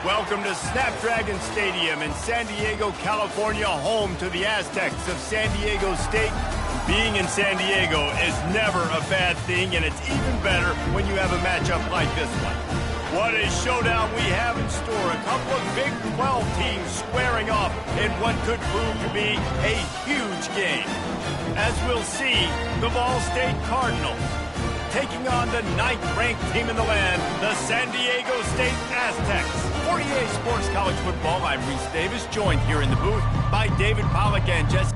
Welcome to Snapdragon Stadium in San Diego, California, home to the Aztecs of San Diego State. Being in San Diego is never a bad thing, and it's even better when you have a matchup like this one. What a showdown we have in store. A couple of Big 12 teams squaring off in what could prove to be a huge game. As we'll see, the Ball State Cardinals taking on the 9th-ranked team in the land, the San Diego State Aztecs. For EA Sports College Football, I'm Reese Davis, joined here in the booth by David Pollack and Jesse.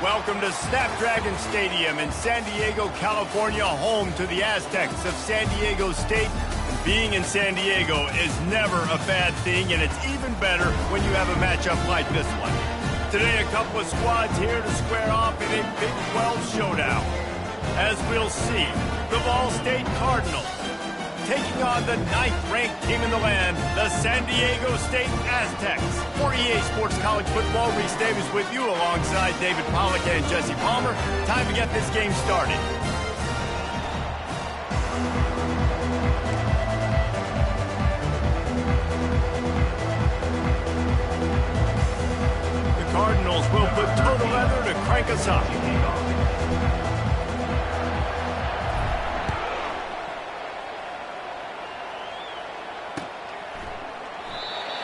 Welcome to Snapdragon Stadium in San Diego, California, home to the Aztecs of San Diego State. Being in San Diego is never a bad thing, and it's even better when you have a matchup like this one. Today, a couple of squads here to square off in a Big 12 showdown. As we'll see, the Ball State Cardinals taking on the 9th-ranked team in the land, the San Diego State Aztecs. For EA Sports College Football, Reese Davis with you alongside David Pollack and Jesse Palmer. Time to get this game started. The Cardinals will put total leather to crank us up.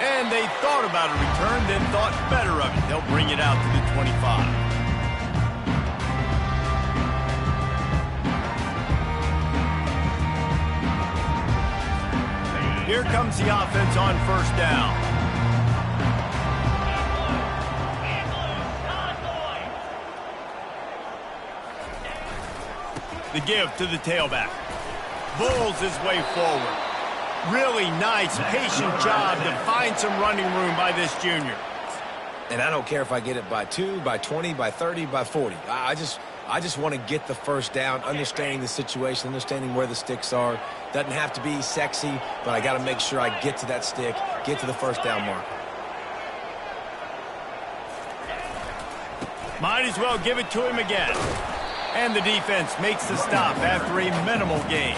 And they thought about a return, then thought better of it. They'll bring it out to the 25. Here comes the offense on first down. The give to the tailback. Bulls his way forward. Really nice, patient job to find some running room by this junior. And I don't care if I get it by 2, by 20, by 30, by 40. I just want to get the first down, understanding the situation, understanding where the sticks are. Doesn't have to be sexy, but I got to make sure I get to that stick, get to the first down mark. Might as well give it to him again. And the defense makes the stop after a minimal gain.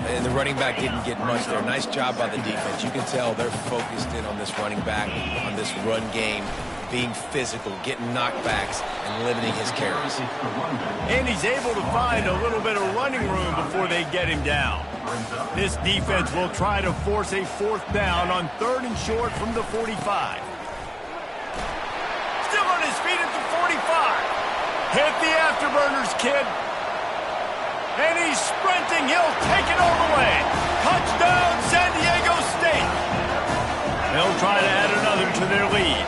And the running back didn't get much there. Nice job by the defense. You can tell they're focused in on this running back, on this run game, being physical, getting knockbacks, and limiting his carries. And he's able to find a little bit of running room before they get him down. This defense will try to force a 4th down on 3rd and short from the 45. Still on his feet at the 45. Hit the afterburners, kid. And he's sprinting. He'll take it all the way. Touchdown, San Diego State. They'll try to add another to their lead.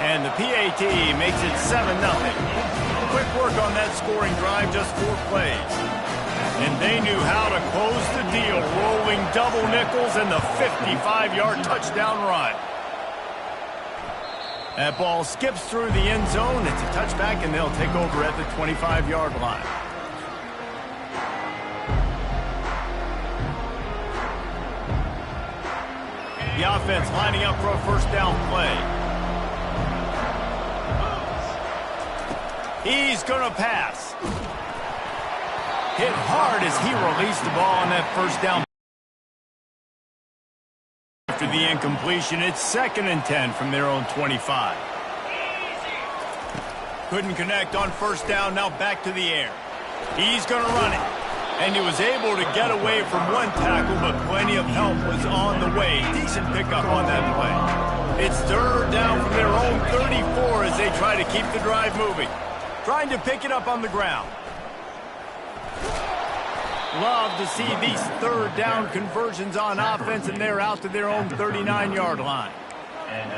And the PAT makes it 7-0. Quick work on that scoring drive, just 4 plays. And they knew how to close the deal, rolling double nickels and the 55-yard touchdown run. That ball skips through the end zone. It's a touchback, and they'll take over at the 25-yard line. The offense lining up for a first down play. He's going to pass. Hit hard as he released the ball on that first down. After the incompletion, it's 2nd and 10 from their own 25. Couldn't connect on first down, now back to the air. He's going to run it. And he was able to get away from one tackle, but plenty of help was on the way. Decent pickup on that play. It's 3rd down from their own 34 as they try to keep the drive moving. Trying to pick it up on the ground. Love to see these 3rd down conversions on offense, and they're out to their own 39-yard line.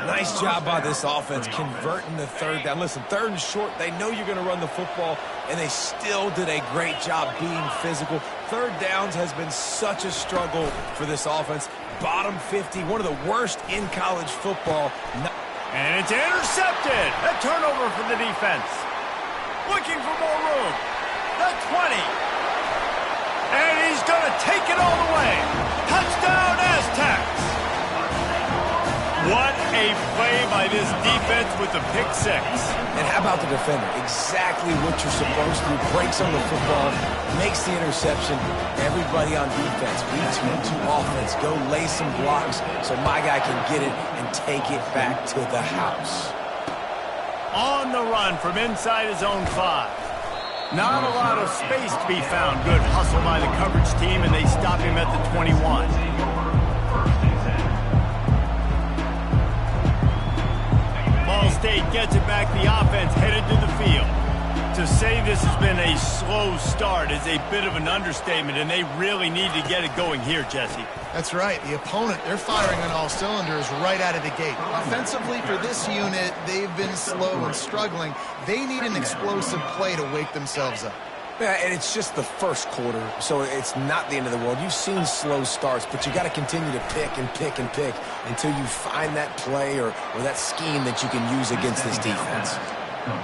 Nice job by this offense converting the 3rd down. Listen, 3rd and short, they know you're going to run the football, and they still did a great job being physical. 3rd downs has been such a struggle for this offense. Bottom 50, one of the worst in college football. And it's intercepted. A turnover for the defense. Looking for more room. The 20. And he's going to take it all the way. Touchdown, Aztecs. What a play by this defense with the pick 6. And how about the defender? Exactly what you're supposed to do. Breaks on the football, makes the interception. Everybody on defense, return to offense. Go lay some blocks so my guy can get it and take it back to the house. On the run from inside his own 5. Not a lot of space to be found. Good hustle by the coverage team, and they stop him at the 21. Ball State gets it back. The offense headed to the field. To say this has been a slow start is a bit of an understatement, and they really need to get it going here, Jesse. That's right. The opponent, they're firing on all cylinders right out of the gate. Offensively, for this unit, they've been slow and struggling. They need an explosive play to wake themselves up. Yeah, and it's just the first quarter, so it's not the end of the world. You've seen slow starts, but you got to continue to pick and pick and pick until you find that play or that scheme that you can use against this defense.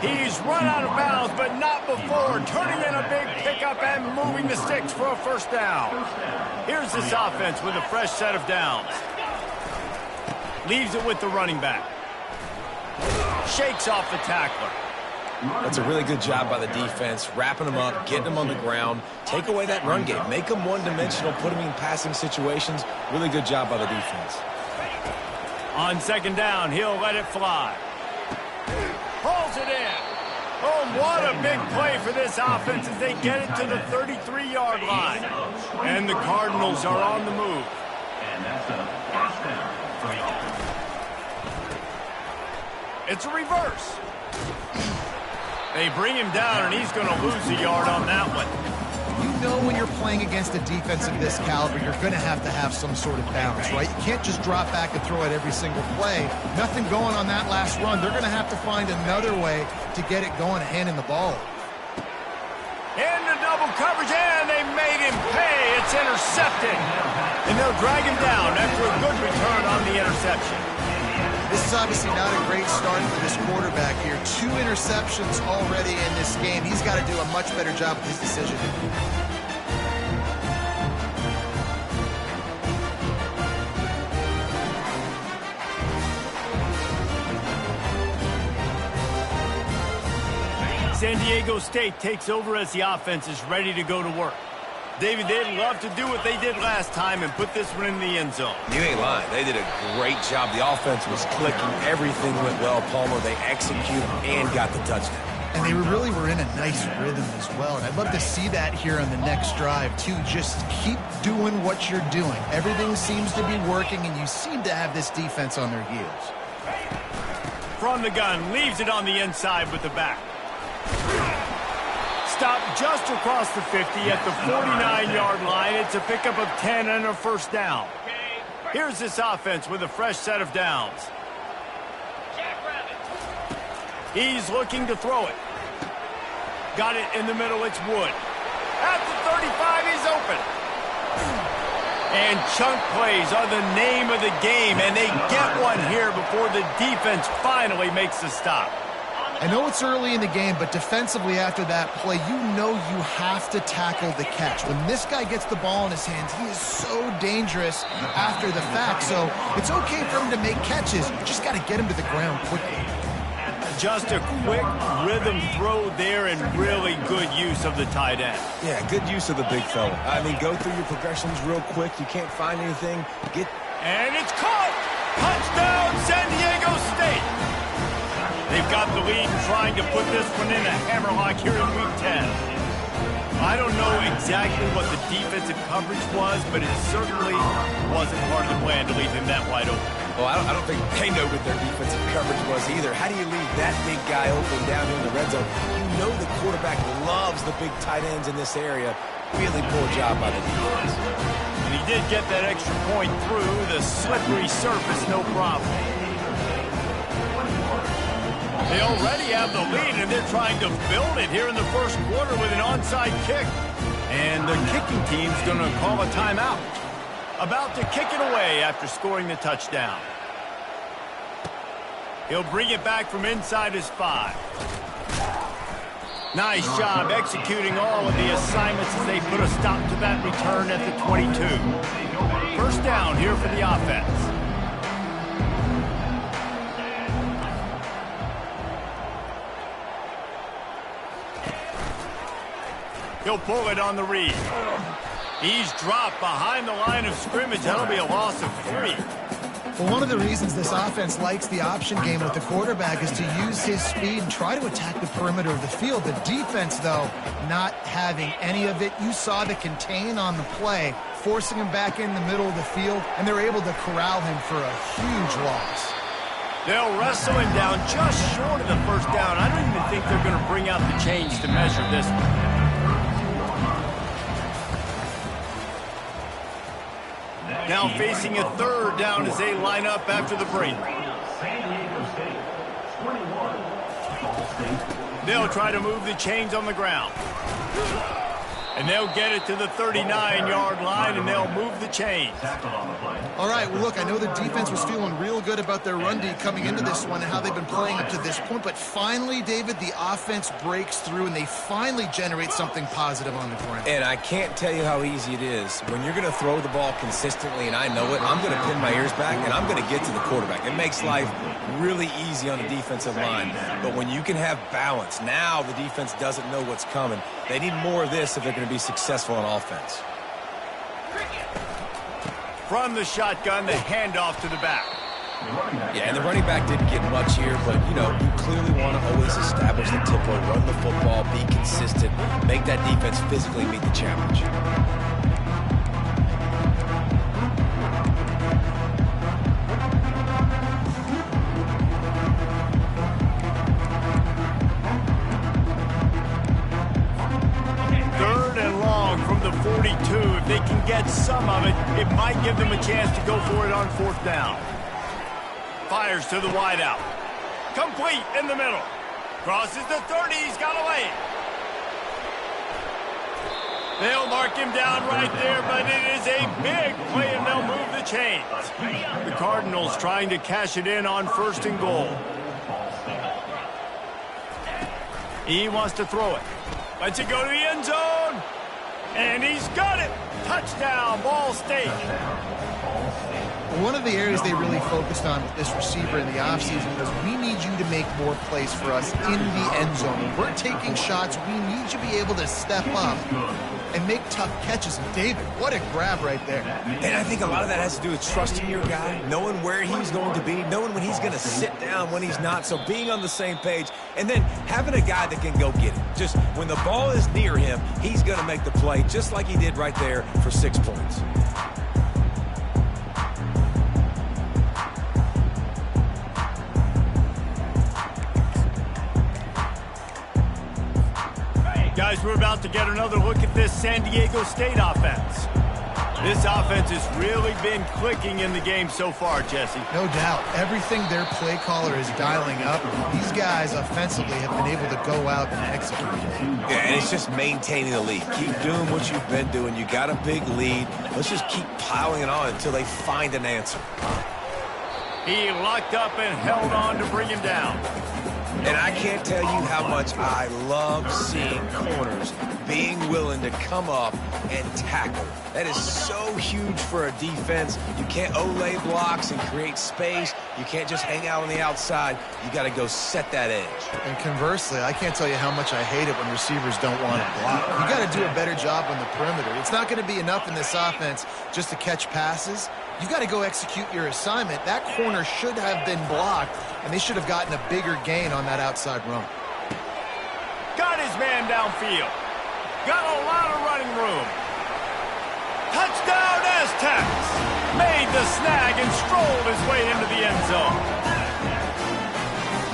He's run out of bounds, but not before turning in a big pickup and moving the sticks for a first down. Here's this offense with a fresh set of downs. Leaves it with the running back. Shakes off the tackler. That's a really good job by the defense, wrapping them up, getting them on the ground, take away that run game, make them one-dimensional, put them in passing situations. Really good job by the defense. On 2nd down, he'll let it fly. Pulls it in. Oh, what a big play for this offense as they get it to the 33-yard line. And the Cardinals are on the move. It's a reverse. They bring him down, and he's going to lose a yard on that one. You know when you're playing against a defense of this caliber, you're going to have some sort of balance, right? You can't just drop back and throw it every single play. Nothing going on that last run. They're going to have to find another way to get it going, handing the ball. Into double coverage, and they made him pay. It's intercepted. And they'll drag him down after a good return on the interception. This is obviously not a great start for this quarterback here. 2 interceptions already in this game. He's got to do a much better job with his decision. San Diego State takes over as the offense is ready to go to work. David, they'd love to do what they did last time and put this one in the end zone. You ain't lying. They did a great job. The offense was clicking. Everything went well, Palmer. They executed and got the touchdown. And they really were in a nice rhythm as well. And I'd love to see that here on the next drive, too. Just keep doing what you're doing. Everything seems to be working, and you seem to have this defense on their heels. From the gun, leaves it on the inside with the back. Stopped just across the 50 at the 49-yard line. It's a pickup of 10 and a first down. Here's this offense with a fresh set of downs. He's looking to throw it. Got it in the middle. It's Wood. At the 35, he's open. And chunk plays are the name of the game, and they get one here before the defense finally makes the stop. I know it's early in the game, but defensively after that play, you know you have to tackle the catch. When this guy gets the ball in his hands, he is so dangerous after the fact. So it's okay for him to make catches. You just got to get him to the ground quickly. Just a quick rhythm throw there and really good use of the tight end. Yeah, good use of the big fella. I mean, go through your progressions real quick. You can't find anything. And it's caught! Touchdown, San Diego State! They've got the lead and trying to put this one in a hammerlock here in Week 10. I don't know exactly what the defensive coverage was, but it certainly wasn't part of the plan to leave him that wide open. Well, I don't think they know what their defensive coverage was either. How do you leave that big guy open down here in the red zone? You know the quarterback loves the big tight ends in this area. Really poor job by the defense. And he did get that extra point through the slippery surface, no problem. They already have the lead, and they're trying to build it here in the first quarter with an onside kick. And the kicking team's going to call a timeout. About to kick it away after scoring the touchdown. He'll bring it back from inside his 5. Nice job executing all of the assignments as they put a stop to that return at the 22. First down here for the offense. He'll pull it on the read. He's dropped behind the line of scrimmage. That'll be a loss of 3. Well, one of the reasons this offense likes the option game with the quarterback is to use his speed and try to attack the perimeter of the field. The defense, though, not having any of it. You saw the contain on the play, forcing him back in the middle of the field, and they're able to corral him for a huge loss. They'll wrestle him down just short of the first down. I don't even think they're going to bring out the chains to measure this one. Now facing a third down as they line up after the break. They'll try to move the chains on the ground. And they'll get it to the 39-yard line, and they'll move the chains. All right, well, look, I know the defense was feeling real good about their run D coming into this one and how they've been playing up to this point. But finally, David, the offense breaks through, and they finally generate something positive on the ground. And I can't tell you how easy it is. When you're going to throw the ball consistently, and I know it, I'm going to pin my ears back, and I'm going to get to the quarterback. It makes life really easy on the defensive line. But when you can have balance, now the defense doesn't know what's coming. They need more of this if they're going to be successful on offense. From the shotgun, the handoff to the back. Yeah, and the running back didn't get much here, but, you know, you clearly want to always establish the tempo, run the football, be consistent, make that defense physically meet the challenge. If they can get some of it, it might give them a chance to go for it on fourth down. Fires to the wideout. Complete in the middle. Crosses the 30. He's got away. They'll mark him down right there, but it is a big play, and they'll move the chains. The Cardinals trying to cash it in on first and goal. He wants to throw it. Lets it go to the end zone. And he's got it. Touchdown, Ball State. One of the areas they really focused on with this receiver in the offseason was we need you to make more plays for us in the end zone. When we're taking shots, we need you to be able to step up and make tough catches. And David, what a grab right there. And I think a lot of that has to do with trusting your guy, knowing where he's going to be, knowing when he's going to sit down, when he's not. So being on the same page, and then having a guy that can go get it. Just when the ball is near him, he's going to make the play just like he did right there for 6 points. Guys, we're about to get another look at this San Diego State offense. This offense has really been clicking in the game so far, Jesse. No doubt. Everything their play caller is dialing up, these guys offensively have been able to go out and execute. Yeah, and it's just maintaining the lead. Keep doing what you've been doing. You got a big lead. Let's just keep piling it on until they find an answer. He locked up and held on to bring him down. And I can't tell you how much I love seeing corners being willing to come up and tackle. That is so huge for a defense. You can't Olay blocks and create space. You can't just hang out on the outside. You got to go set that edge. And conversely, I can't tell you how much I hate it when receivers don't want to block. You got to do a better job on the perimeter. It's not going to be enough in this offense just to catch passes. You got to go execute your assignment. That corner should have been blocked, and they should have gotten a bigger gain on that outside run. Got his man downfield. Got a lot of running room. Touchdown Aztecs! Made the snag and strolled his way into the end zone.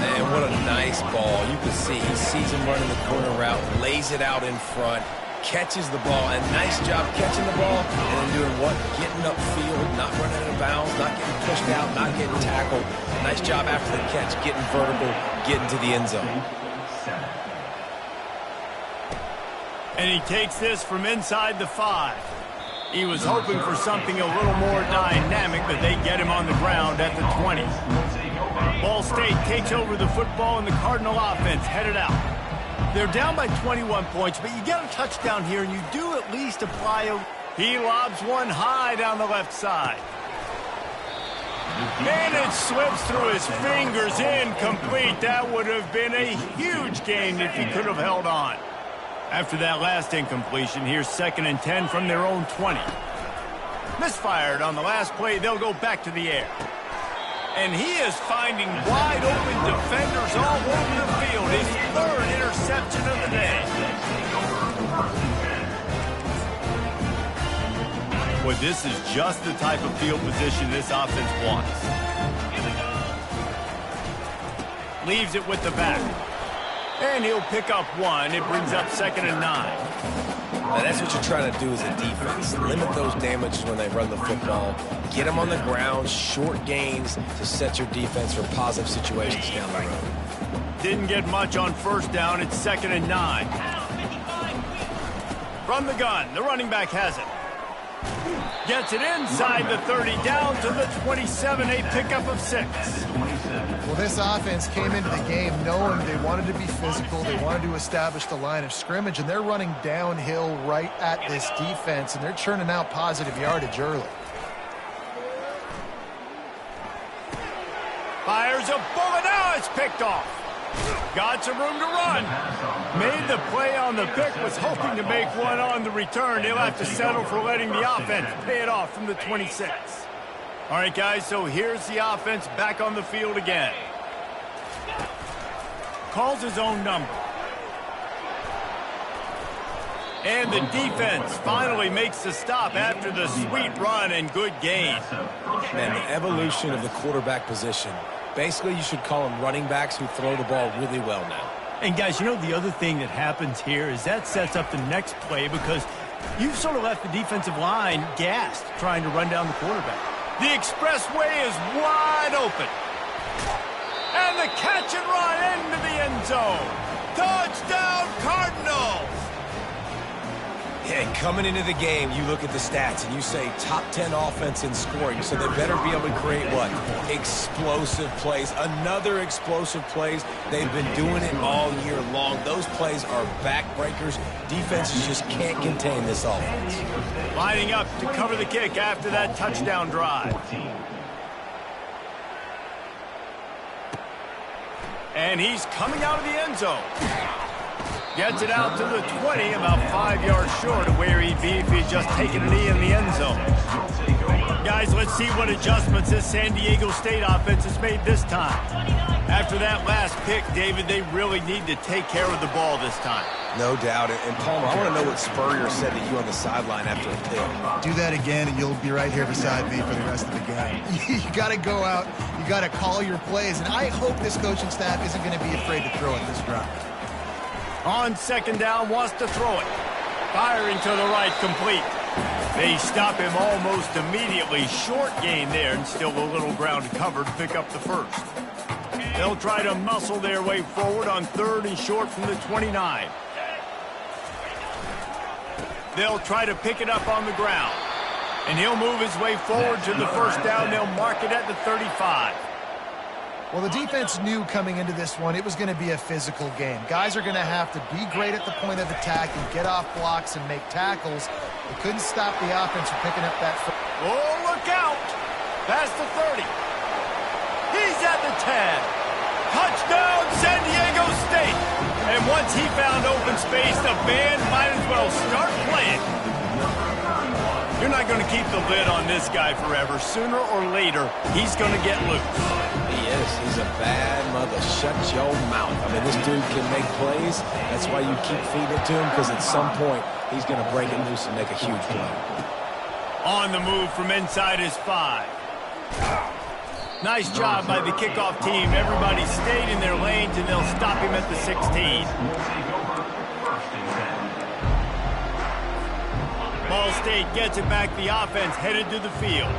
Man, what a nice ball. You can see he sees him running the corner route, lays it out in front, catches the ball, and nice job catching the ball and then doing what? Getting upfield, not running out of bounds, not getting pushed out, not getting tackled. Nice job after the catch, getting vertical, getting to the end zone. And he takes this from inside the 5. He was hoping for something a little more dynamic, but they get him on the ground at the 20. Ball State takes over the football, and the Cardinal offense headed out. They're down by 21 points, but you get a touchdown here, and you do at least apply a... He lobs one high down the left side. And it slips through his fingers, incomplete. That would have been a huge gain if he could have held on. After that last incompletion, here's 2nd and 10 from their own 20. Misfired on the last play, they'll go back to the air. And he is finding wide open defenders all over the field. His 3rd interception of the day. Boy, this is just the type of field position this offense wants. Leaves it with the back. And he'll pick up 1. It brings up 2nd and 9. Now that's what you're trying to do as a defense. Limit those damages when they run the football. Get them on the ground, short gains to set your defense for positive situations down the road. Didn't get much on 1st down. It's 2nd and 9. From the gun, the running back has it. Gets it inside the 30, down to the 27, a pickup of 6. Well, this offense came into the game knowing they wanted to be physical, they wanted to establish the line of scrimmage, and they're running downhill right at this defense, and they're churning out positive yardage early. Fires a bullet, now it's picked off. Got some room to run. Made the play on the pick, was hoping to make one on the return. He'll have to settle for letting the offense pay it off from the 26. All right, guys, so here's the offense back on the field again. Calls his own number. And the defense finally makes the stop after the sweet run and good gain. Man, the evolution of the quarterback position. Basically, you should call them running backs who throw the ball really well now. And, guys, you know, the other thing that happens here is that sets up the next play because you've sort of left the defensive line gassed trying to run down the quarterback. The expressway is wide open. And the catch and run into the end zone. Touchdown, Cardinals! And coming into the game, you look at the stats and you say top 10 offense in scoring, so they better be able to create what? Explosive plays. Another explosive plays. They've been doing it all year long. Those plays are backbreakers. Defenses just can't contain this offense. Lining up to cover the kick after that touchdown drive. And he's coming out of the end zone. Gets it out to the 20, about 5 yards short of where he'd be if he'd just taken a knee in the end zone. Guys, let's see what adjustments this San Diego State offense has made this time. After that last pick, David, they really need to take care of the ball this time. No doubt. And Palmer, I want to know what Spurrier said to you on the sideline after a pick. Do that again, and you'll be right here beside me for the rest of the game. You got to go out. You got to call your plays, and I hope this coaching staff isn't going to be afraid to throw it this drive. On 2nd down, wants to throw it. Firing to the right, complete. They stop him almost immediately. Short gain there, and still a little ground to cover to pick up the first. They'll try to muscle their way forward on 3rd and short from the 29. They'll try to pick it up on the ground. And he'll move his way forward to the first down. They'll mark it at the 35. Well, the defense knew coming into this one it was going to be a physical game. Guys are going to have to be great at the point of attack and get off blocks and make tackles. They couldn't stop the offense from picking up that. Oh, look out! Past the 30. He's at the 10. Touchdown, San Diego State! And once he found open space, the band might as well start playing. You're not going to keep the lid on this guy forever. Sooner or later, he's going to get loose. He is. He's a bad mother. Shut your mouth. I mean, this dude can make plays. That's why you keep feeding it to him, because at some point, he's going to break it loose and make a huge play. On the move from inside his 5. Nice job by the kickoff team. Everybody stayed in their lanes, and they'll stop him at the 16. Ball State gets it back. The offense headed to the field.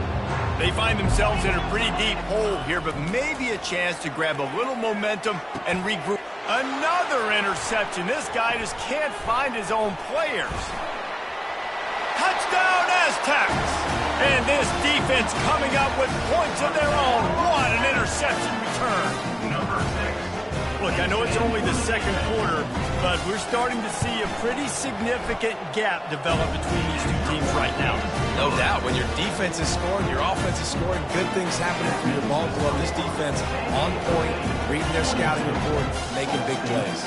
They find themselves in a pretty deep hole here, but maybe a chance to grab a little momentum and regroup. Another interception. This guy just can't find his own players. Touchdown, Aztecs! And this defense coming up with points of their own. What an interception return. Look, I know it's only the second quarter, but we're starting to see a pretty significant gap develop between these two teams right now. No doubt. When your defense is scoring, your offense is scoring, good things happening for your ball club. This defense on point, reading their scouting report, making big plays.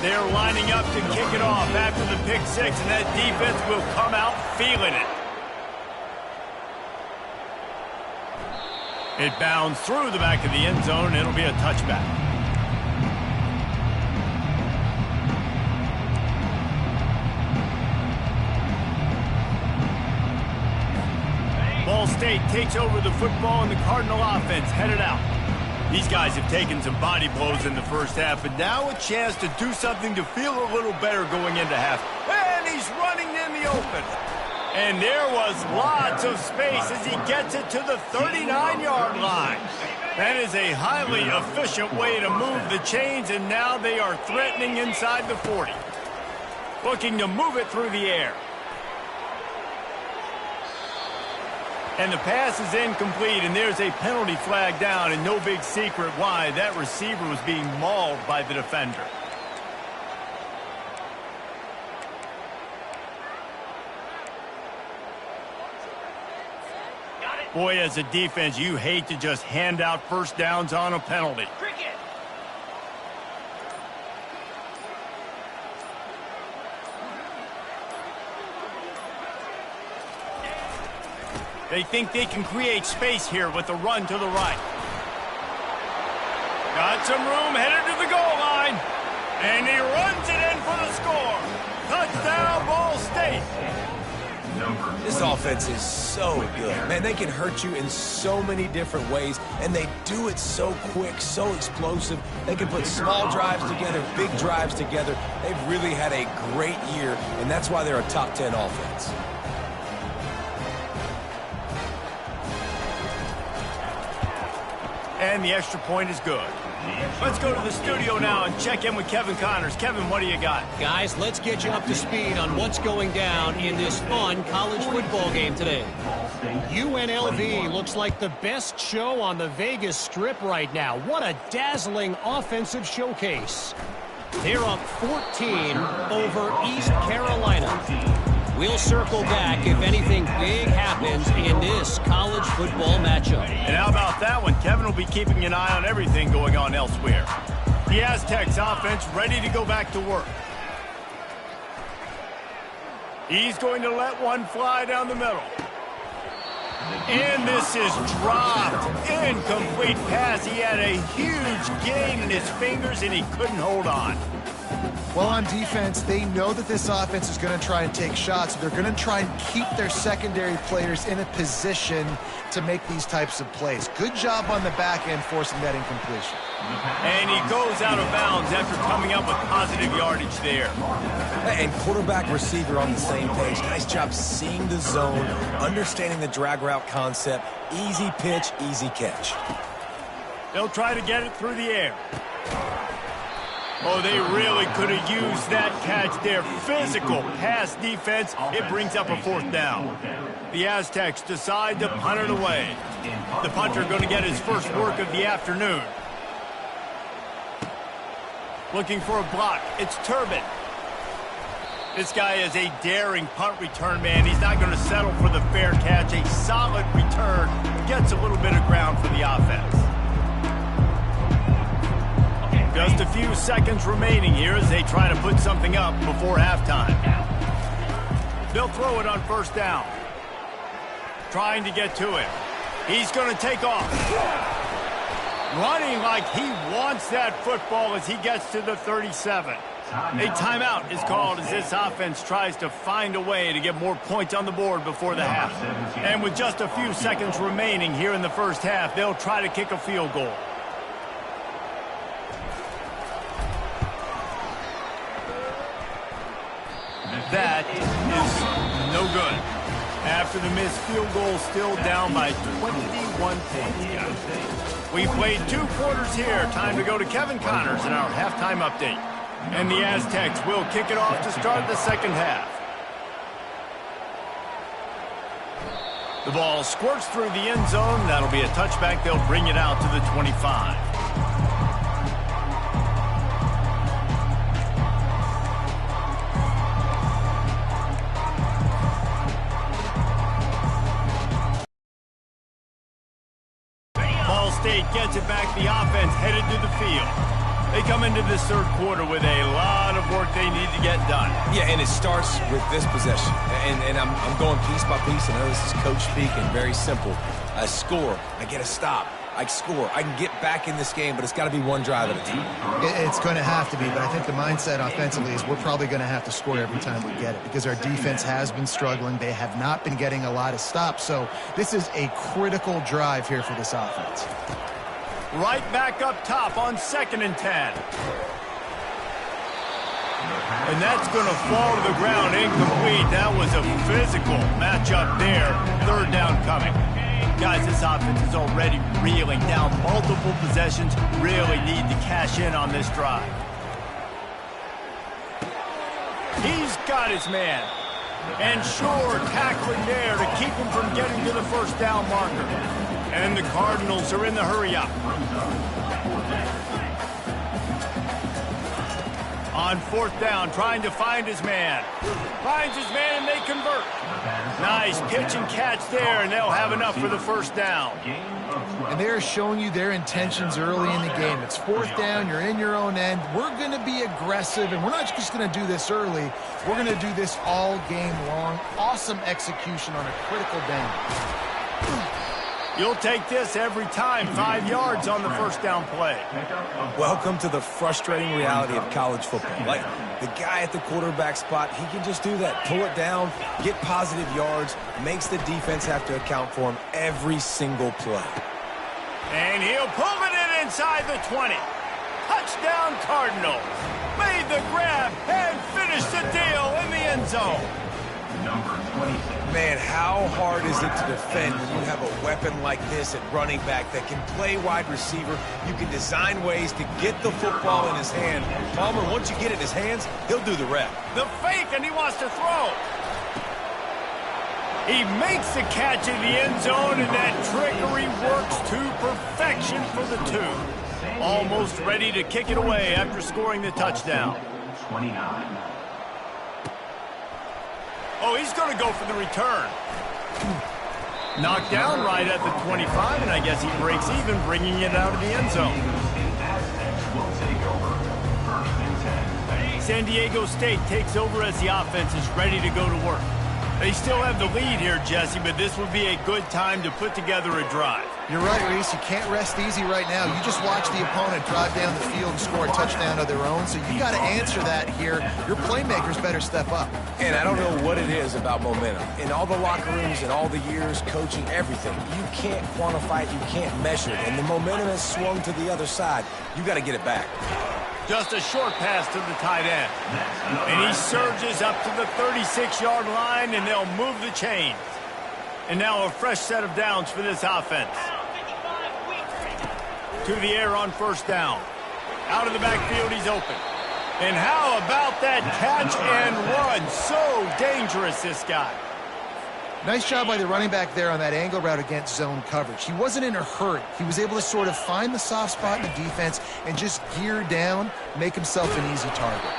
They're lining up to kick it off after the pick 6, and that defense will come out feeling it. It bounds through the back of the end zone, and it'll be a touchback. Ball State takes over the football, and the Cardinal offense headed out. These guys have taken some body blows in the first half, but now a chance to do something to feel a little better going into half. And he's running in the open. And there was lots of space as he gets it to the 39-yard line. That is a highly efficient way to move the chains, and now they are threatening inside the 40. Looking to move it through the air. And the pass is incomplete, and there's a penalty flag down, and no big secret why. That receiver was being mauled by the defender. Boy, as a defense, you hate to just hand out first downs on a penalty. They think they can create space here with the run to the right. Got some room, headed to the goal line. And he runs it in for the score. Touchdown, Ball State. This offense is so good. Man, they can hurt you in so many different ways, and they do it so quick, so explosive. They can put small drives together, big drives together. They've really had a great year, and that's why they're a top 10 offense. And the extra point is good. Let's go to the studio now and check in with Kevin Connors. Kevin, what do you got? Guys, let's get you up to speed on what's going down in this fun college football game today. UNLV looks like the best show on the Vegas Strip right now. What a dazzling offensive showcase. They're up 14 over East Carolina. We'll circle back if anything big happens in this college football matchup. And how about that one? Kevin will be keeping an eye on everything going on elsewhere. The Aztecs offense ready to go back to work. He's going to let one fly down the middle. And this is dropped. Incomplete pass. He had a huge gain in his fingers, and he couldn't hold on. Well, on defense, they know that this offense is going to try and take shots. They're going to try and keep their secondary players in a position to make these types of plays. Good job on the back end forcing that incompletion. And he goes out of bounds after coming up with positive yardage there. And quarterback, receiver on the same page. Nice job seeing the zone, understanding the drag route concept. Easy pitch, easy catch. They'll try to get it through the air. Oh, they really could have used that catch there. Physical pass defense. It brings up a 4th down. The Aztecs decide to punt it away. The punter going to get his first work of the afternoon. Looking for a block. It's Turbin. This guy is a daring punt return man. He's not going to settle for the fair catch. A solid return. Gets a little bit of ground for the offense. Just a few seconds remaining here as they try to put something up before halftime. They'll throw it on 1st down. Trying to get to him. He's going to take off. Running like he wants that football as he gets to the 37. A timeout is called as this offense tries to find a way to get more points on the board before the half. And with just a few seconds remaining here in the first half, they'll try to kick a field goal. That is no good. After the missed field goal, still down by 21 points. We played 2 quarters here. Time to go to Kevin Connors in our halftime update. And the Aztecs will kick it off to start the second half. The ball squirts through the end zone. That'll be a touchback. They'll bring it out to the 25. State gets it back. The offense headed to the field. They come into this 3rd quarter with a lot of work they need to get done. Yeah, and it starts with this possession. And I'm going piece by piece. I know this is coach speak and very simple. I score. I get a stop. I score. I can get back in this game, but it's got to be one drive at a time. It's going to have to be, but I think the mindset offensively is we're probably going to have to score every time we get it because our defense has been struggling. They have not been getting a lot of stops, so this is a critical drive here for this offense. Right back up top on 2nd and 10. And that's going to fall to the ground incomplete. That was a physical matchup there. 3rd down coming. Guys, this offense is already reeling down multiple possessions. Really need to cash in on this drive. He's got his man. And sure, tackling there to keep him from getting to the 1st down marker. And the Cardinals are in the hurry-up. On 4th down, trying to find his man. Finds his man, and they convert. Nice pitch and catch there, and they'll have enough for the 1st down. And they're showing you their intentions early in the game. It's 4th down, you're in your own end. We're going to be aggressive, and we're not just going to do this early. We're going to do this all game long. Awesome execution on a critical down. You'll take this every time. 5 yards on the 1st down play. Welcome to the frustrating reality of college football. Like, the guy at the quarterback spot, he can just do that. Pull it down, get positive yards, makes the defense have to account for him every single play. And he'll pull it in inside the 20. Touchdown Cardinals. Made the grab and finished the deal in the end zone. Man, how hard is it to defend when you have a weapon like this at running back that can play wide receiver? You can design ways to get the football in his hand. Palmer, once you get it in his hands, he'll do the rest. The fake, and he wants to throw. He makes the catch in the end zone, and that trickery works to perfection for the 2. Almost ready to kick it away after scoring the touchdown. 29. Oh, he's going to go for the return. Knocked down right at the 25, and I guess he breaks even, bringing it out of the end zone. San Diego State takes over as the offense is ready to go to work. They still have the lead here, Jesse, but this would be a good time to put together a drive. You're right, Reese. You can't rest easy right now. You just watch the opponent drive down the field and score a touchdown of their own, so you got to answer that here. Your playmakers better step up. And I don't know what it is about momentum. In all the locker rooms and all the years coaching, everything, you can't quantify it, you can't measure it. And the momentum has swung to the other side. You got to get it back. Just a short pass to the tight end. And he surges up to the 36-yard line, and they'll move the chains. And now a fresh set of downs for this offense. To the air on first down. Out of the backfield, he's open. And how about that catch and run? So dangerous, this guy. Nice job by the running back there on that angle route against zone coverage. He wasn't in a hurry. He was able to sort of find the soft spot in the defense and just gear down, make himself an easy target.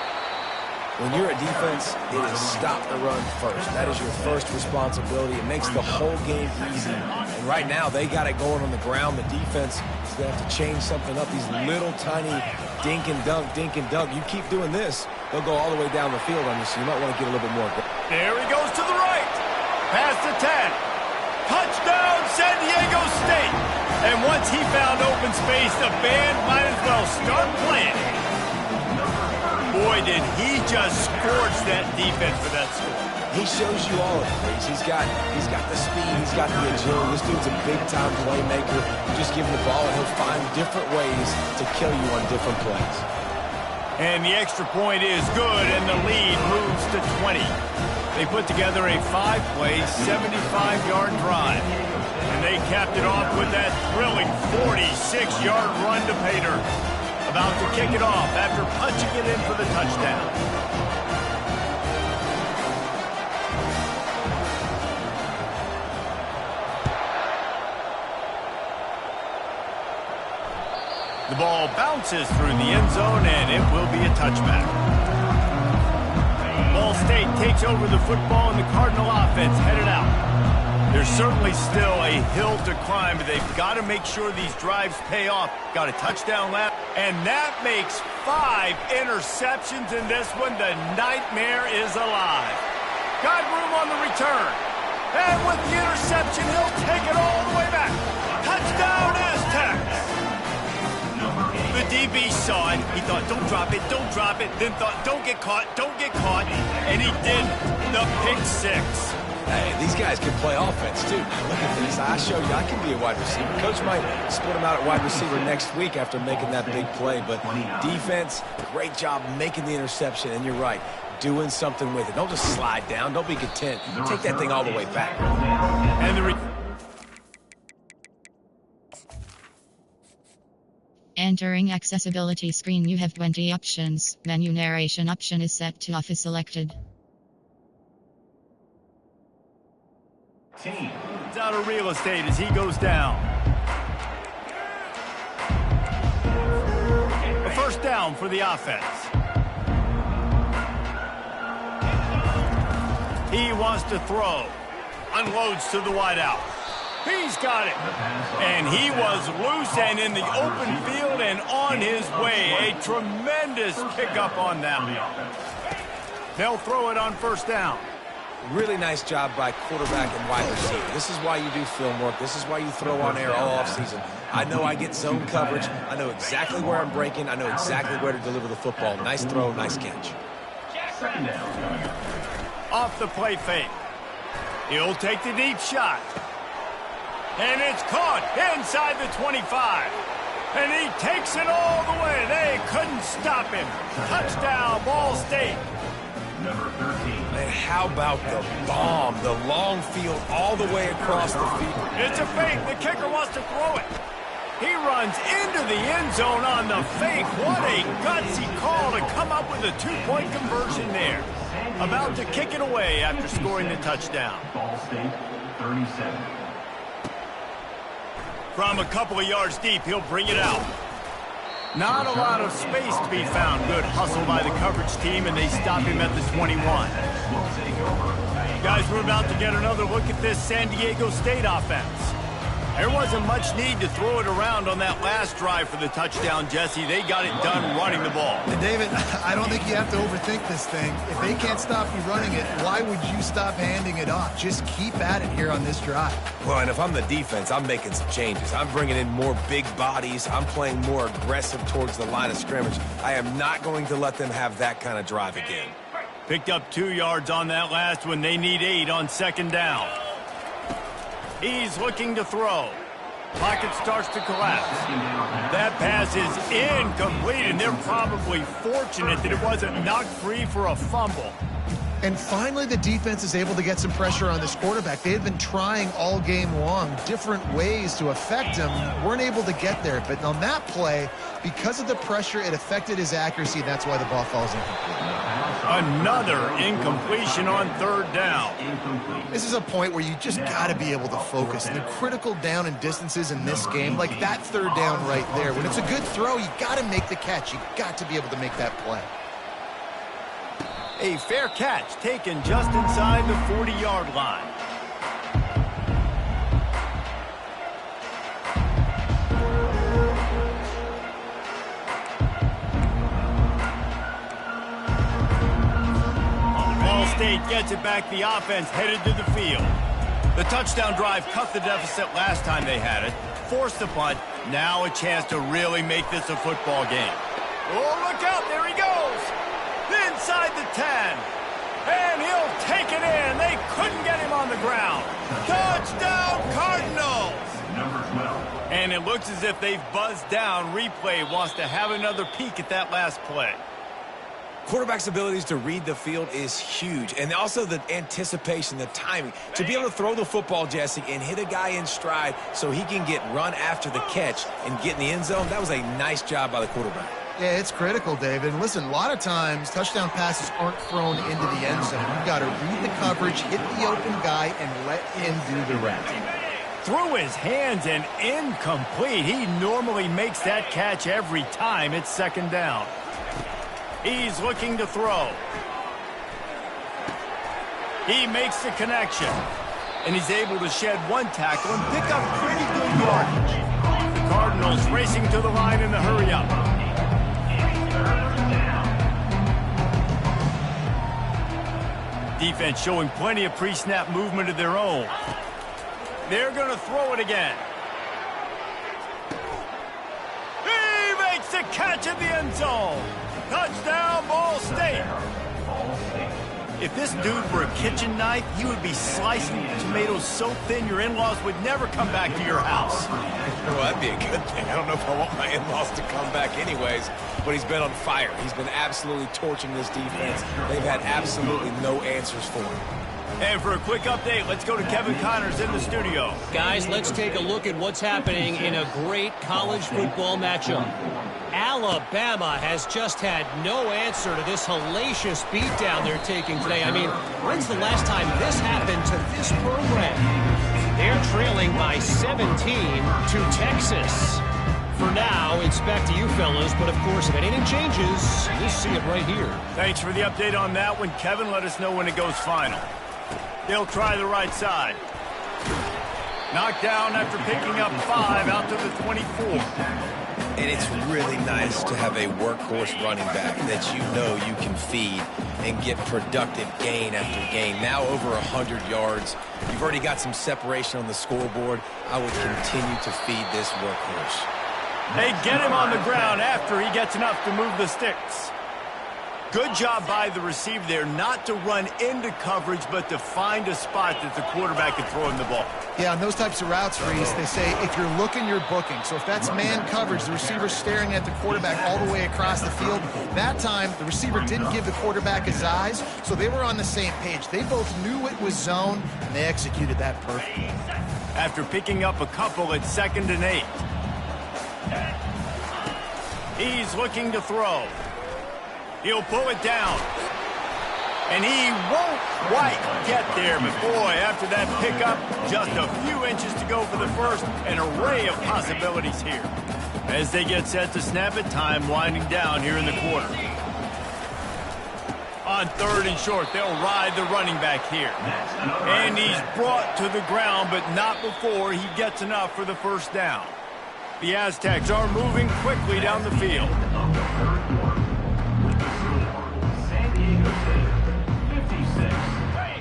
When you're a defense, it is stop the run first. That is your first responsibility. It makes the whole game easy. And right now, they got it going on the ground. The defense is going to have to change something up. These little tiny dink and dunk, dink and dunk. You keep doing this, they'll go all the way down the field on you, so you might want to get a little bit more. There he goes to the right. Past the 10. Touchdown, San Diego State. And once he found open space, the band might as well start playing. Boy, did he just scorch that defense for that score. He shows you all of it. He's got the speed, he's got the agility. This dude's a big-time playmaker. You just give him the ball, and he'll find different ways to kill you on different plays. And the extra point is good, and the lead moves to 20. They put together a 5-play, 75-yard drive. And they capped it off with that thrilling 46-yard run to pay dirt. About to kick it off after punching it in for the touchdown. The ball bounces through the end zone, and it will be a touchback. Ball State takes over the football, and the Cardinal offense headed out. There's certainly still a hill to climb, but they've got to make sure these drives pay off. Got a touchdown left, and that makes 5 interceptions in this one. The nightmare is alive. Got room on the return. And with the interception, he'll take it all the way back. Touchdown, Aztecs! The DB saw it. He thought, don't drop it, don't drop it. Then thought, don't get caught, don't get caught. And he did the pick 6. Hey, these guys can play offense, too. Look at this. I show you I can be a wide receiver. Coach might split him out at wide receiver next week after making that big play. But defense, great job making the interception. And you're right, doing something with it. Don't just slide down. Don't be content. Take that thing all the way back. And the Entering accessibility screen, you have 20 options. Menu narration option is set to off is selected. It's out of real estate as he goes down. A first down for the offense. He wants to throw. Unloads to the wideout. He's got it. And he was loose and in the open field and on his way. A tremendous pickup on that one. They'll throw it on first down. Really nice job by quarterback and wide receiver. This is why you do film work. This is why you throw on air all offseason. I know I get zone coverage. I know exactly where I'm breaking. I know exactly where to deliver the football. Nice throw, nice catch. Off the play fake. He'll take the deep shot. And it's caught inside the 25. And he takes it all the way. They couldn't stop him. Touchdown, Ball State. Number 13. Man, how about the bomb? The long field all the way across the field. It's a fake. The kicker wants to throw it. He runs into the end zone on the fake. What a gutsy call to come up with a 2-point conversion there. About to kick it away after scoring the touchdown. Ball State, 37. From a couple of yards deep, he'll bring it out. Not a lot of space to be found. Good hustle by the coverage team, and they stop him at the 21. Guys, we're about to get another look at this San Diego State offense. There wasn't much need to throw it around on that last drive for the touchdown, Jesse. They got it done running the ball. And David, I don't think you have to overthink this thing. If they can't stop you running it, why would you stop handing it off? Just keep at it here on this drive. Well, and if I'm the defense, I'm making some changes. I'm bringing in more big bodies. I'm playing more aggressive towards the line of scrimmage. I am not going to let them have that kind of drive again. Picked up 2 yards on that last one. They need 8 on second down. He's looking to throw. Pocket starts to collapse. That pass is incomplete, and they're probably fortunate that it wasn't knocked free for a fumble. And finally, the defense is able to get some pressure on this quarterback. They had been trying all game long different ways to affect him. Weren't able to get there. But on that play, because of the pressure, it affected his accuracy. That's why the ball falls incomplete. Another incompletion on third down. This is a point where you just got to be able to focus. And the critical down and distances in this game, like that third down right there, when it's a good throw, you got to make the catch. You got to be able to make that play. A fair catch taken just inside the 40-yard line. Ball State gets it back. The offense headed to the field. The touchdown drive cut the deficit last time they had it. Forced the punt. Now a chance to really make this a football game. Oh, look out. There he goes. Inside the 10. And he'll take it in. They couldn't get him on the ground. Touchdown, Cardinals. Number 12. And it looks as if they've buzzed down. Replay wants to have another peek at that last play. Quarterback's abilities to read the field is huge. And also the anticipation, the timing. To be able to throw the football, Jesse, and hit a guy in stride so he can get run after the catch and get in the end zone, that was a nice job by the quarterback. Yeah, it's critical, David. And listen, a lot of times touchdown passes aren't thrown into the end zone. You've got to read the coverage, hit the open guy, and let him do the rest. Through his hands and incomplete. He normally makes that catch every time. It's second down. He's looking to throw. He makes the connection. And he's able to shed one tackle and pick up pretty good yardage. The Cardinals racing to the line in the hurry-up. Defense showing plenty of pre-snap movement of their own. They're going to throw it again. He makes the catch in the end zone. Touchdown, Ball State. If this dude were a kitchen knife, he would be slicing tomatoes so thin your in-laws would never come back to your house. Well, that'd be a good thing. I don't know if I want my in-laws to come back anyways, but he's been on fire. He's been absolutely torching this defense. They've had absolutely no answers for him. And for a quick update, let's go to Kevin Connors in the studio. Guys, let's take a look at what's happening in a great college football matchup. Alabama has just had no answer to this hellacious beatdown they're taking today. I mean, when's the last time this happened to this program? They're trailing by 17 to Texas. For now, it's back to you fellas, but of course, if anything changes, you'll see it right here. Thanks for the update on that one, Kevin. Let us know when it goes final. They'll try the right side. Knocked down after picking up 5 out to the 24. And it's really nice to have a workhorse running back that you know you can feed and get productive gain after gain. Now over 100 yards. You've already got some separation on the scoreboard. I would continue to feed this workhorse. They get him on the ground after he gets enough to move the sticks. Good job by the receiver there not to run into coverage, but to find a spot that the quarterback can throw him the ball. Yeah, on those types of routes, Reese, they say if you're looking, you're booking. So if that's man coverage, the receiver's staring at the quarterback all the way across the field. That time, the receiver didn't give the quarterback his eyes, so they were on the same page. They both knew it was zone, and they executed that perfectly. After picking up a couple at 2nd and 8. He's looking to throw. He'll pull it down. And he won't quite get there. But boy, after that pickup, just a few inches to go for the first. An array of possibilities here. As they get set to snap it, time winding down here in the quarter. on 3rd and short. They'll ride the running back here. And he's brought to the ground, but not before he gets enough for the first down. The Aztecs are moving quickly down the field.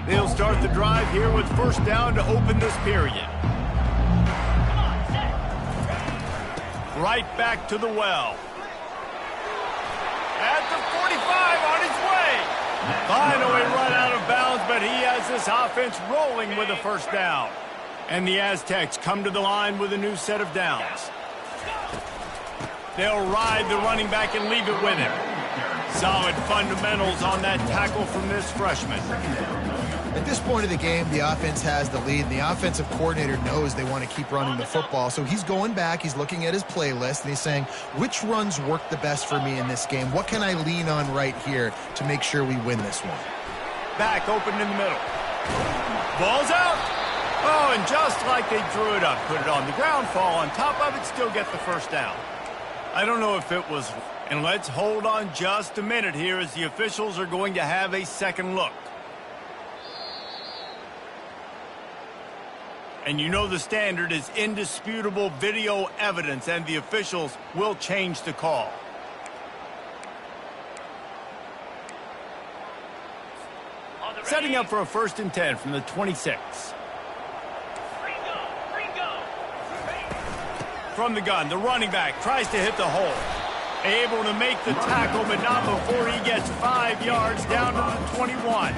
They'll start the drive here with first down to open this period. Right back to the well. At the 45 on his way. Finally run out of bounds, but he has this offense rolling with a first down. And the Aztecs come to the line with a new set of downs. They'll ride the running back and leave it with him. Solid fundamentals on that tackle from this freshman. At this point of the game, the offense has the lead, and the offensive coordinator knows they want to keep running the football. So he's going back, he's looking at his playlist, and he's saying, which runs work the best for me in this game? What can I lean on right here to make sure we win this one? Back open in the middle. Ball's out. Oh, and just like they drew it up, put it on the ground, fall on top of it, still get the first down. I don't know if it was... And let's hold on just a minute here as the officials are going to have a second look. And you know the standard is indisputable video evidence, and the officials will change the call. Setting up for a 1st and 10 from the 26. From the gun, the running back tries to hit the hole. Able to make the tackle, but not before he gets 5 yards down to the 21.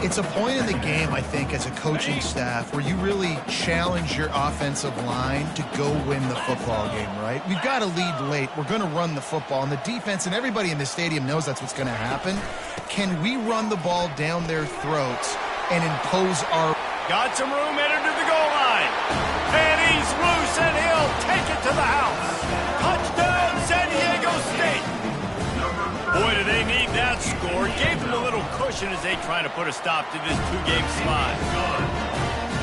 It's a point in the game, I think, as a coaching staff where you really challenge your offensive line to go win the football game, right? We've got to lead late. We're going to run the football, and the defense and everybody in the stadium knows that's what's going to happen. Can we run the ball down their throats and impose our... Got some room, entered to the goal line. And he's loose, and he'll take it to the house. Touchdown, San Diego State. Boy, do they need that score. Gave them a little cushion as they try to put a stop to this 2-game slide.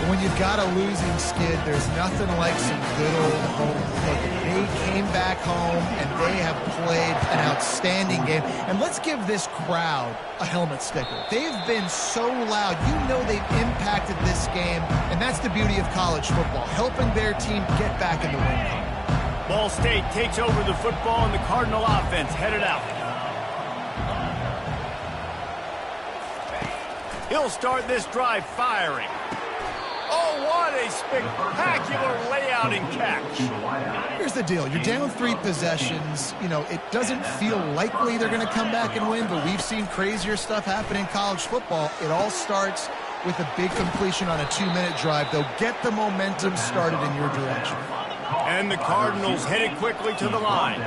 When you've got a losing skid, there's nothing like some good old home cooking. They came back home, and they have played an outstanding game. And let's give this crowd a helmet sticker. They've been so loud. You know they've impacted this game, and that's the beauty of college football, helping their team get back in the win column. Ball State takes over the football, and the Cardinal offense headed out. He'll start this drive firing. Oh, what a spectacular layout and catch. Here's the deal. You're down 3 possessions. You know, it doesn't feel likely they're going to come back and win, but we've seen crazier stuff happen in college football. It all starts with a big completion on a 2-minute drive. They'll get the momentum started in your direction. And the Cardinals headed quickly to the line.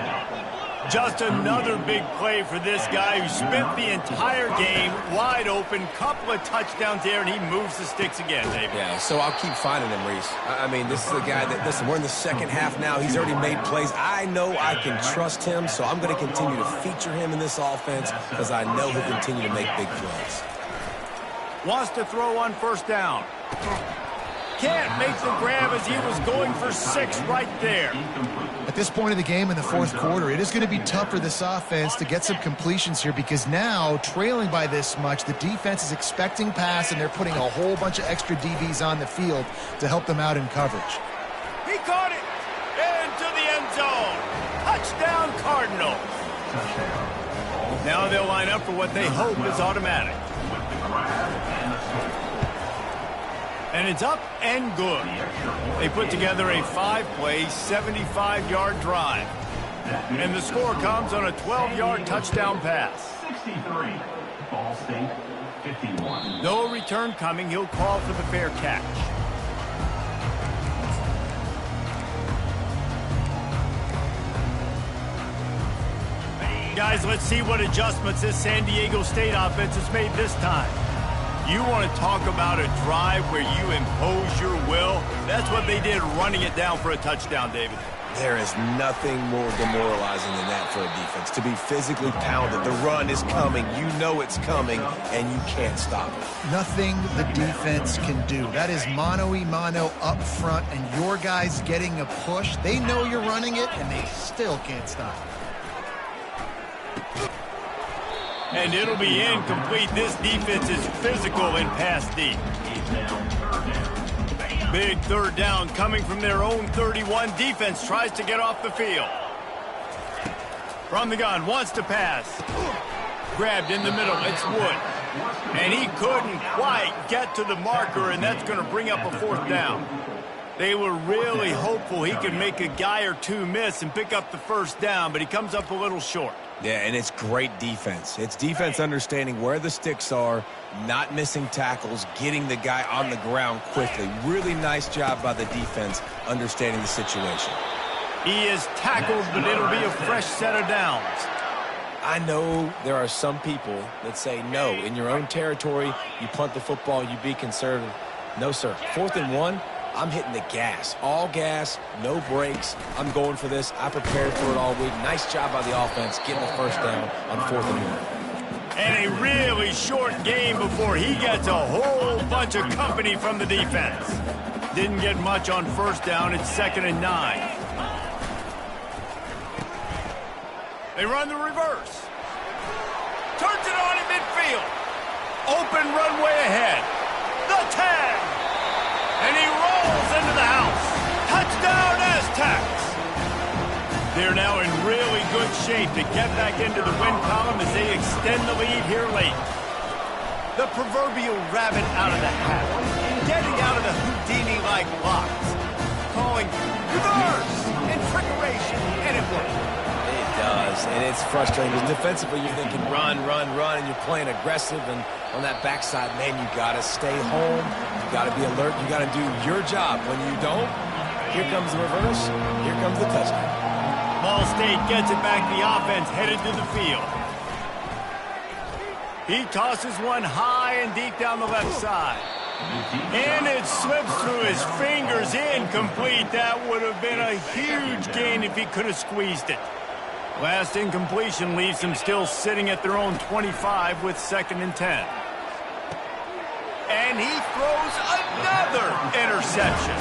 Just another big play for this guy who spent the entire game wide open. Couple of touchdowns there, and he moves the sticks again, David. Yeah, so I'll keep finding him, Reese. I mean, this is a guy that, listen, we're in the second half now. He's already made plays. I know I can trust him, so I'm going to continue to feature him in this offense because I know he'll continue to make big plays. Wants to throw on first down. Can't make the grab as he was going for 6 right there. At this point of the game in the 4th quarter, it is going to be tough for this offense to get some completions here because now, trailing by this much, the defense is expecting pass, and they're putting a whole bunch of extra DBs on the field to help them out in coverage. He caught it into the end zone. Touchdown, Cardinals. Now they'll line up for what they hope is automatic. And it's up and good. They put together a 5-play, 75-yard drive. And the score comes on a 12-yard touchdown pass. 63, Ball State, 51. No return coming. He'll call for the fair catch. Guys, let's see what adjustments this San Diego State offense has made this time. You want to talk about a drive where you impose your will? That's what they did, running it down for a touchdown, David. There is nothing more demoralizing than that for a defense. To be physically pounded, the run is coming, you know it's coming, and you can't stop it. Nothing the defense can do. That is mano-a-mano up front, and your guys getting a push. They know you're running it, and they still can't stop it. And it'll be incomplete. This defense is physical in pass deep. Big third down coming from their own 31. Defense tries to get off the field. From the gun, wants to pass. Grabbed in the middle, it's Wood. And he couldn't quite get to the marker, and that's going to bring up a fourth down. They were really hopeful he could make a guy or two miss and pick up the first down, but he comes up a little short. Yeah, and it's great defense. It's defense understanding where the sticks are, not missing tackles, getting the guy on the ground quickly. Really nice job by the defense understanding the situation. He is tackled, but it'll be a fresh set of downs. I know there are some people that say, no, in your own territory, you punt the football, you be conservative. No, sir. 4th and 1. I'm hitting the gas. All gas, no brakes. I'm going for this. I prepared for it all week. Nice job by the offense getting the first down on 4th and 1. And a really short game before he gets a whole bunch of company from the defense. Didn't get much on first down. It's 2nd and 9. They run the reverse. Turns it on in midfield. Open runway ahead. The tag. And he rolls into the house. Touchdown, Aztecs! They're now in really good shape to get back into the win column as they extend the lead here late. The proverbial rabbit out of the hat. Getting out of the Houdini-like blocks. Calling reverse and trickeration, and it worked. It does, and it's frustrating. Because defensively, you're thinking run, run, run, and you're playing aggressive. And on that backside, man, you got to stay home. You got to be alert. You got to do your job. When you don't, here comes the reverse. Here comes the touchdown. Ball State gets it back. The offense headed to the field. He tosses one high and deep down the left side. And it slips through his fingers, incomplete. That would have been a huge gain if he could have squeezed it. Last incompletion leaves them still sitting at their own 25 with 2nd and 10. And he throws another interception.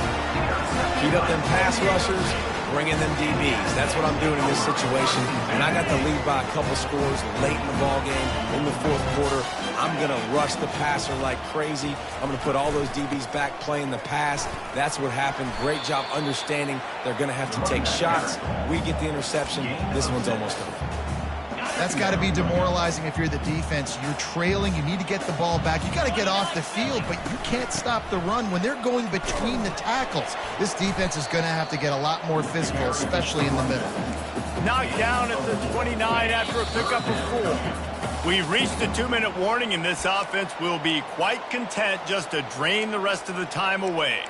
Keep up them pass rushers, bring in them DBs. That's what I'm doing in this situation. And I got the lead by a couple scores late in the ball game in the 4th quarter. I'm going to rush the passer like crazy. I'm going to put all those DBs back playing the pass. That's what happened. Great job understanding they're going to have to take shots. We get the interception. This one's almost over. That's got to be demoralizing if you're the defense. You're trailing. You need to get the ball back. You got to get off the field, but you can't stop the run when they're going between the tackles. This defense is going to have to get a lot more physical, especially in the middle. Knocked down at the 29 after a pickup of 4. We've reached the 2-minute warning, and this offense will be quite content just to drain the rest of the time away.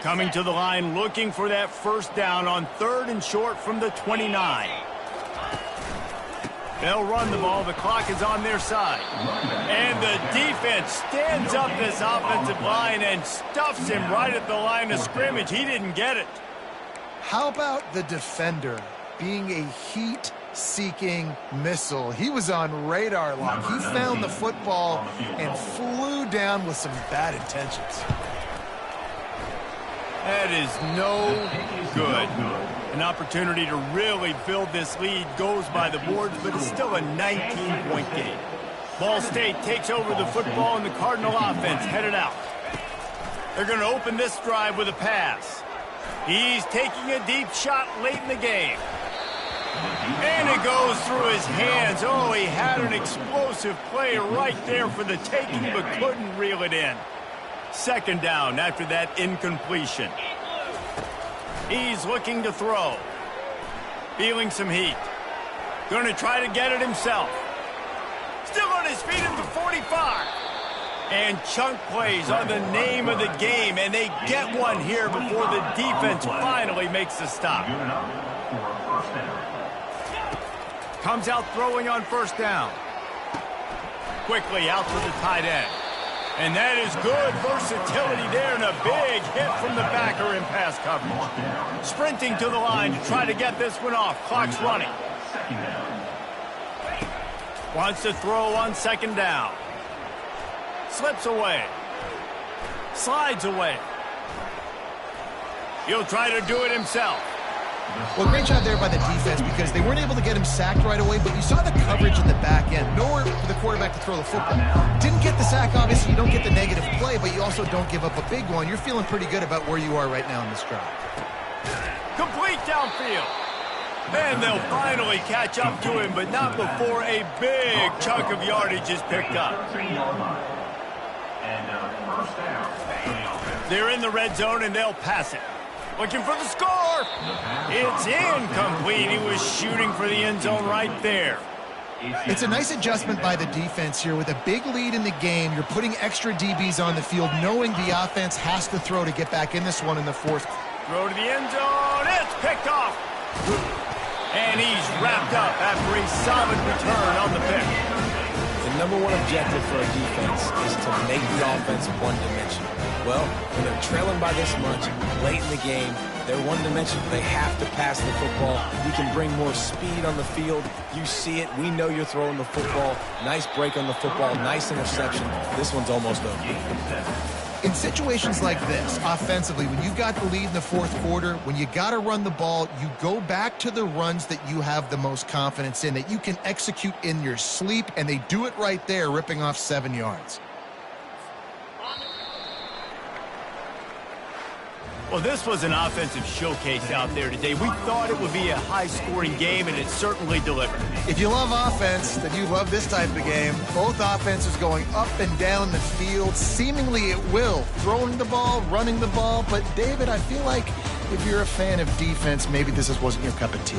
Coming to the line, looking for that first down on 3rd and short from the 29. They'll run the ball. The clock is on their side. And the defense stands up this offensive line and stuffs him right at the line of scrimmage. He didn't get it. How about the defender being a heat-seeking missile? He was on radar lock. He found the football and flew down with some bad intentions. That is no good. An opportunity to really build this lead goes by the boards, but it's still a 19-point game. Ball State takes over the football, and the Cardinal offense headed out. They're going to open this drive with a pass. He's taking a deep shot late in the game. And it goes through his hands. Oh, he had an explosive play right there for the taking, but couldn't reel it in. 2nd down after that incompletion. He's looking to throw. Feeling some heat. Going to try to get it himself. Still on his feet at the 45. And chunk plays are the name of the game, and they get one here before the defense finally makes the stop. Comes out throwing on 1st down. Quickly out to the tight end. And that is good versatility there, and a big hit from the backer in pass coverage. Sprinting to the line to try to get this one off. Clock's running. Wants to throw on 2nd down. Slips away. Slides away. He'll try to do it himself. Well, great job there by the defense because they weren't able to get him sacked right away, but you saw the coverage in the back end. Nowhere for the quarterback to throw the football. Didn't get the sack, obviously. You don't get the negative play, but you also don't give up a big one. You're feeling pretty good about where you are right now in this drive. Complete downfield. And they'll finally catch up to him, but not before a big chunk of yardage is picked up. They're in the red zone, and they'll pass it. Looking for the score. It's incomplete. He was shooting for the end zone right there. It's a nice adjustment by the defense here. With a big lead in the game, you're putting extra DBs on the field, knowing the offense has to throw to get back in this one in the fourth. Throw to the end zone. It's picked off. And he's wrapped up after a solid return on the pick. The number one objective for a defense is to make the offense one-dimensional. Well, when they're trailing by this much late in the game, they're one-dimensional. They have to pass the football. You can bring more speed on the field. You see it. We know you're throwing the football. Nice break on the football. Nice interception. This one's almost over. In situations like this, offensively, when you got the lead in the fourth quarter, when you got to run the ball, you go back to the runs that you have the most confidence in, that you can execute in your sleep, and they do it right there, ripping off 7 yards. Well, this was an offensive showcase out there today. We thought it would be a high-scoring game, and it certainly delivered. If you love offense, then you love this type of game. Both offenses going up and down the field, seemingly at will. Throwing the ball, running the ball. But, David, I feel like if you're a fan of defense, maybe this wasn't your cup of tea.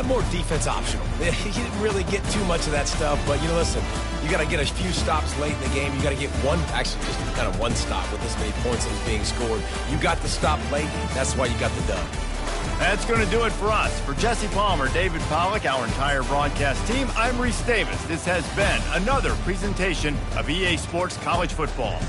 More defense optional. You didn't really get too much of that stuff, but, listen, you got to get a few stops late in the game. You got to get just kind of one stop with this many points that was being scored. You got the stop late. That's why you got the dub. That's going to do it for us. For Jesse Palmer, David Pollack, our entire broadcast team, I'm Reese Davis. This has been another presentation of EA Sports College Football.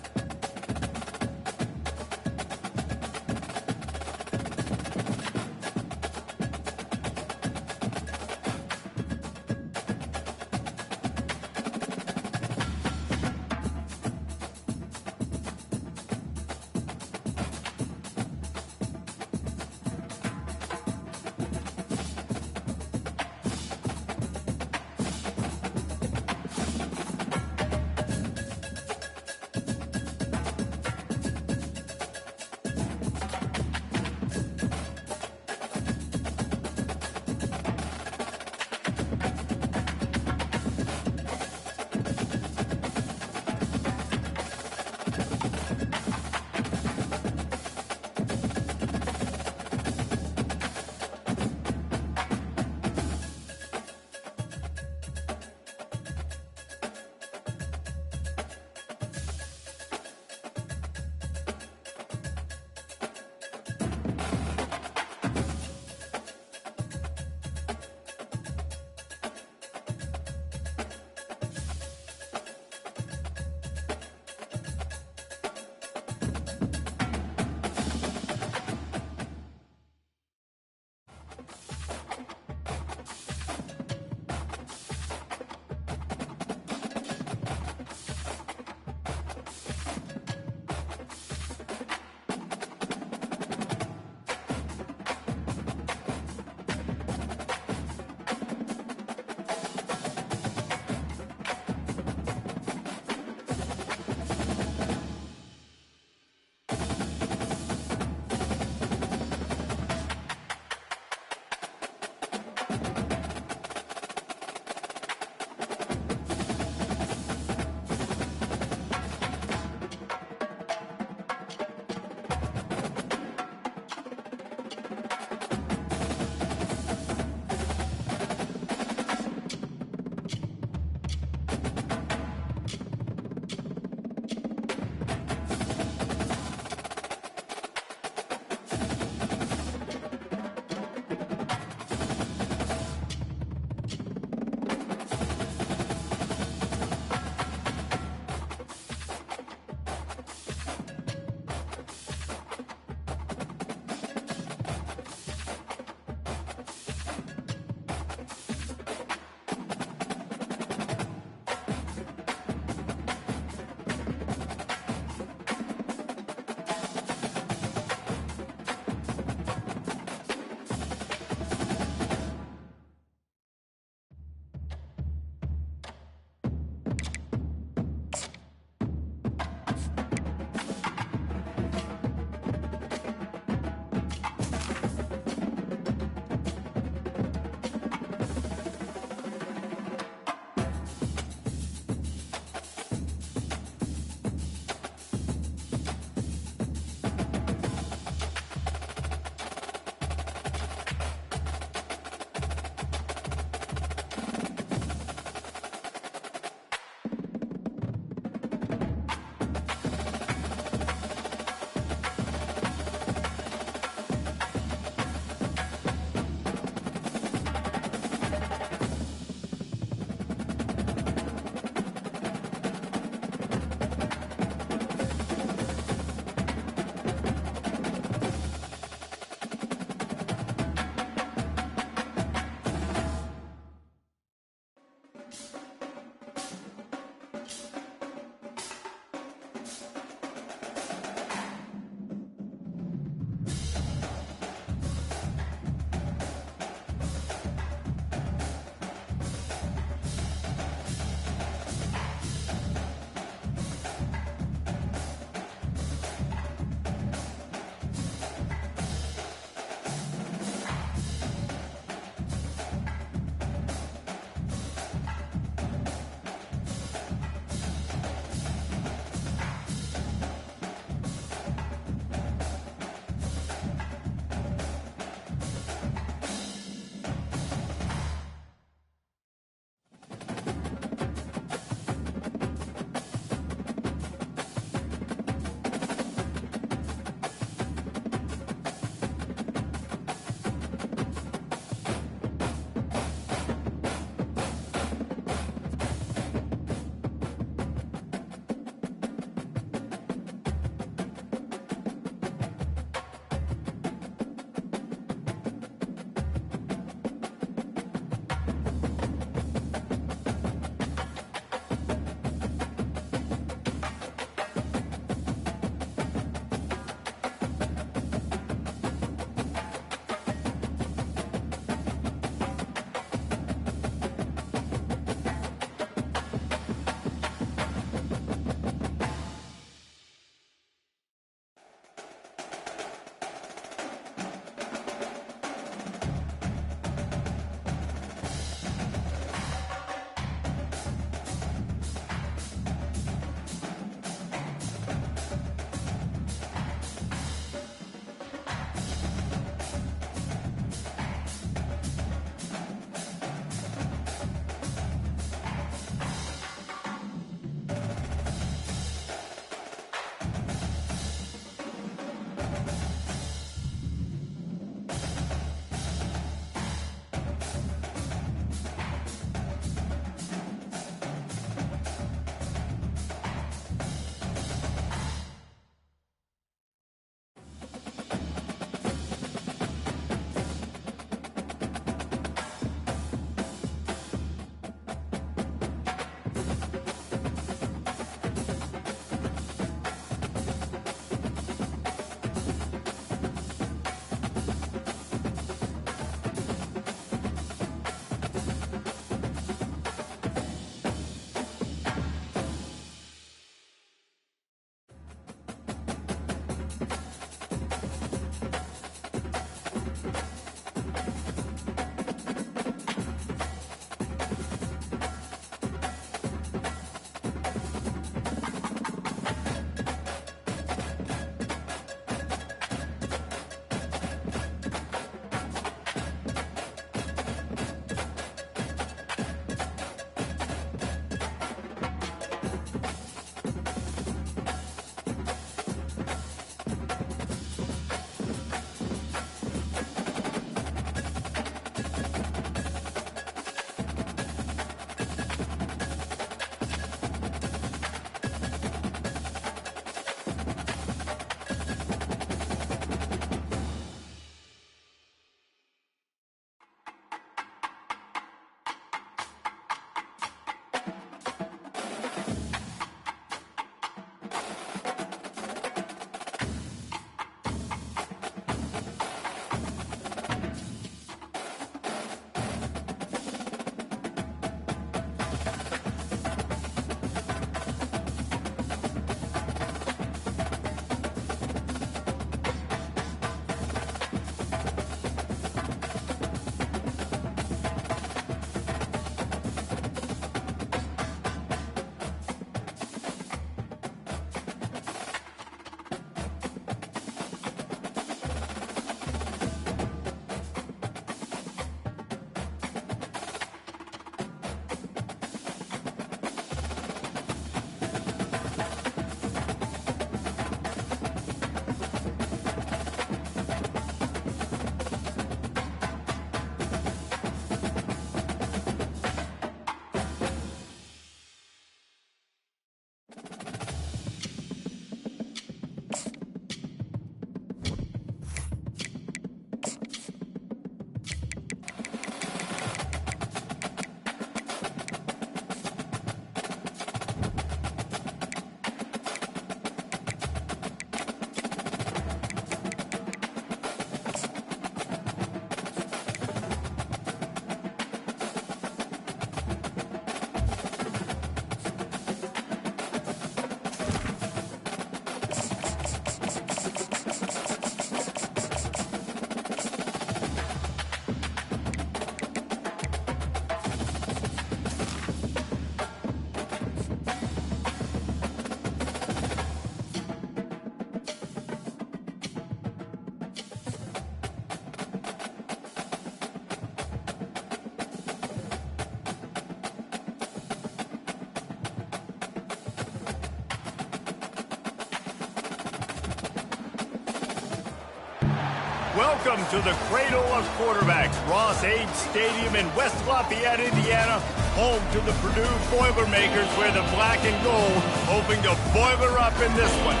Welcome to the cradle of quarterbacks, Ross-Ade Stadium in West Lafayette, Indiana, home to the Purdue Boilermakers, where the black and gold hoping to boiler up in this one.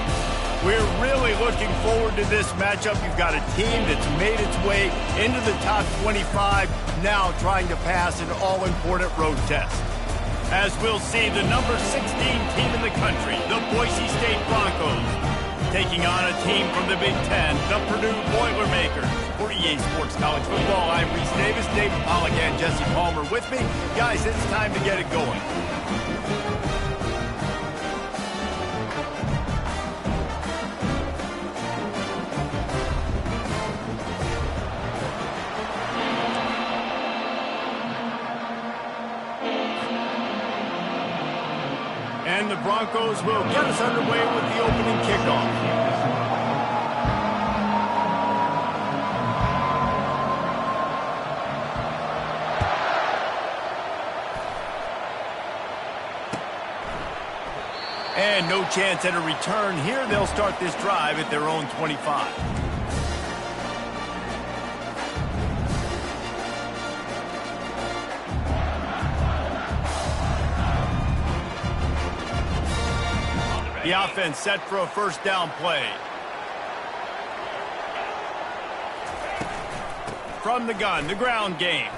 We're really looking forward to this matchup. You've got a team that's made its way into the top 25, now trying to pass an all-important road test. As we'll see, the number 16 team in the country, the Boise State Broncos, taking on a team from the Big Ten, the Purdue Boilermakers. For EA Sports College Football, I'm Reese Davis, David Pollack, and Jesse Palmer with me. Guys, it's time to get it going. And the Broncos will get us underway with the opening kickoff. And no chance at a return here. They'll start this drive at their own 25. The offense set for a first down play. From the gun, the ground game.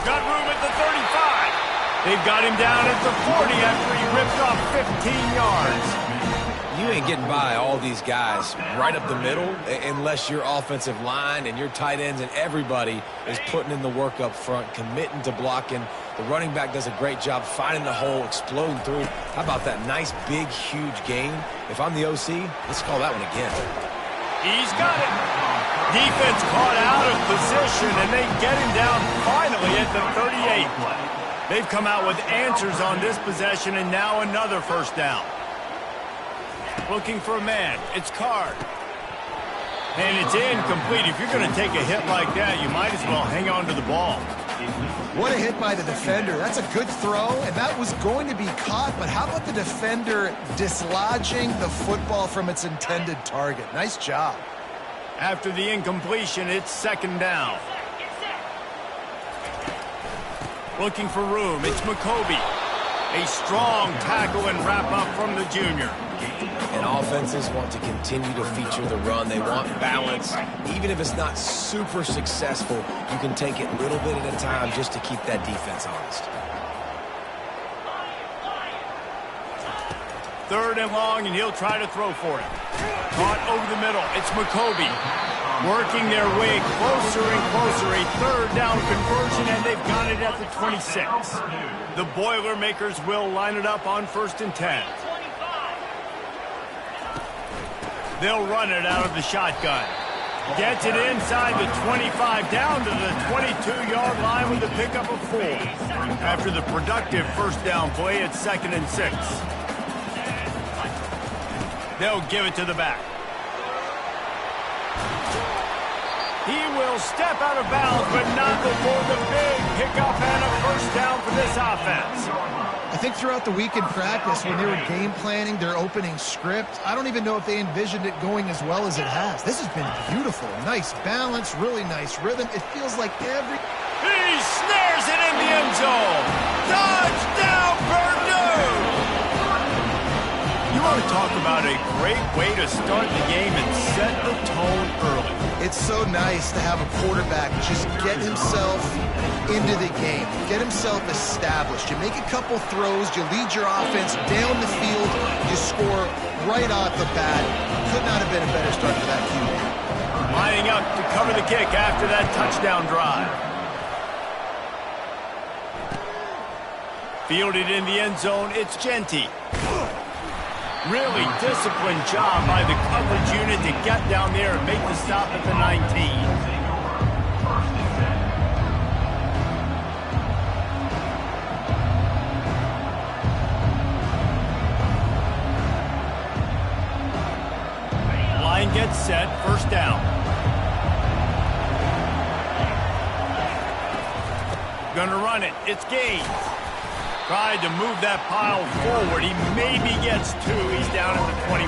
Got room at the 35. They've got him down at the 40 after he ripped off 15 yards. You ain't getting by all these guys right up the middle unless your offensive line and your tight ends and everybody is putting in the work up front, committing to blocking. The running back does a great job finding the hole, exploding through. How about that nice, big, huge gain? If I'm the OC, let's call that one again. He's got it. Defense caught out of position, and they get him down finally at the 38. They've come out with answers on this possession, and now another first down. Looking for a man. It's Card. And it's incomplete. If you're going to take a hit like that, you might as well hang on to the ball. What a hit by the defender. That's a good throw, and that was going to be caught, but how about the defender dislodging the football from its intended target? Nice job. After the incompletion, it's second down. Looking for room. It's McCoby. A strong tackle and wrap-up from the junior. And offenses want to continue to feature the run. They want balance. Even if it's not super successful, you can take it little bit at a time just to keep that defense honest. Third and long, and he'll try to throw for it. Caught over the middle. It's McCoby. Working their way closer and closer. A third down conversion, and they've got it at the 26. The Boilermakers will line it up on 1st and 10. They'll run it out of the shotgun. Gets it inside the 25, down to the 22-yard line with a pickup of 4. After the productive first down play, it's 2nd and 6. They'll give it to the back. He will step out of bounds, but not before the big pickup and a first down for this offense. I think throughout the week in practice, when they were game planning their opening script, I don't even know if they envisioned it going as well as it has. This has been beautiful. Nice balance, really nice rhythm. It feels like every... He snares it in the end zone. Touchdown, Purdue! You want to talk about a great way to start the game and set the tone early. It's so nice to have a quarterback just get himself into the game, get himself established. You make a couple throws, you lead your offense down the field, you score right off the bat. Could not have been a better start for that QB. Lining up to cover the kick after that touchdown drive. Fielded in the end zone, it's Genty. Really disciplined job by the coverage unit to get down there and make the stop at the 19. Line gets set, first down. Gonna run it, it's Gaines. Tried to move that pile forward. He maybe gets 2. He's down at the 21.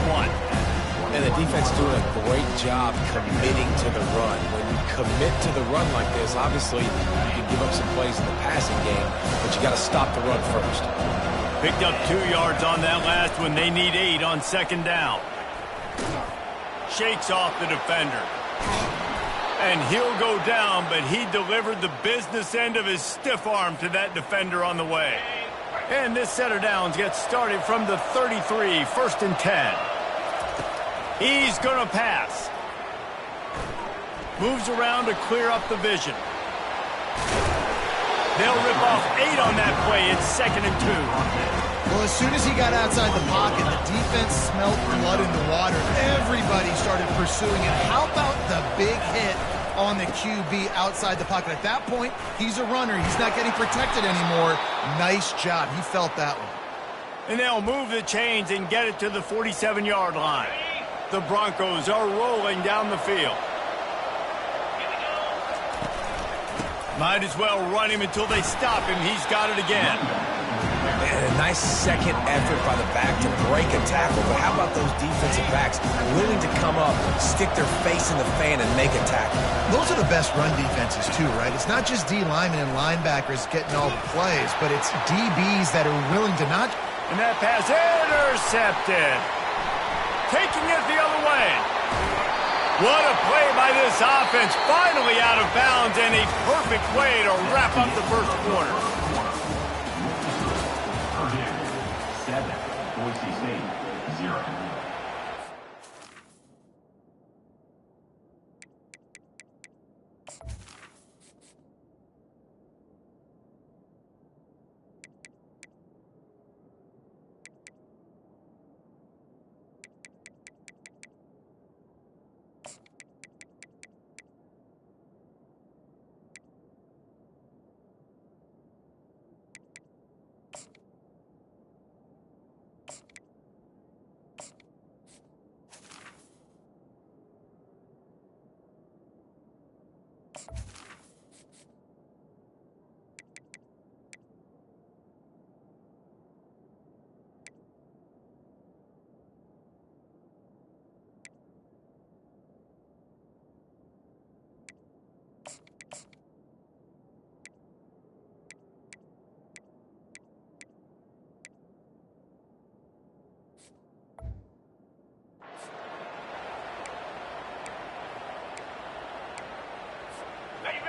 And the defense doing a great job committing to the run. When you commit to the run like this, obviously you can give up some plays in the passing game, but you got to stop the run first. Picked up 2 yards on that last one. They need 8 on second down. Shakes off the defender. And he'll go down, but he delivered the business end of his stiff arm to that defender on the way. And this set of downs gets started from the 33, 1st and 10. He's going to pass. Moves around to clear up the vision. They'll rip off 8 on that play. It's 2nd and 2. Well, as soon as he got outside the pocket, the defense smelled blood in the water. Everybody started pursuing it. How about the big hit on the QB outside the pocket? At that point, he's a runner. He's not getting protected anymore. Nice job. He felt that one. And they'll move the chains and get it to the 47-yard line. The Broncos are rolling down the field. Might as well run him until they stop him. He's got it again. And a nice second effort by the back to break a tackle. But how about those defensive backs willing to come up, stick their face in the fan, and make a tackle? Those are the best run defenses, too, right? It's not just D linemen and linebackers getting all the plays, but it's DBs that are willing to not... And that pass intercepted. Taking it the other way. What a play by this offense. Finally out of bounds, and a perfect way to wrap up the first quarter. Purdue, 7. Boise State, 0.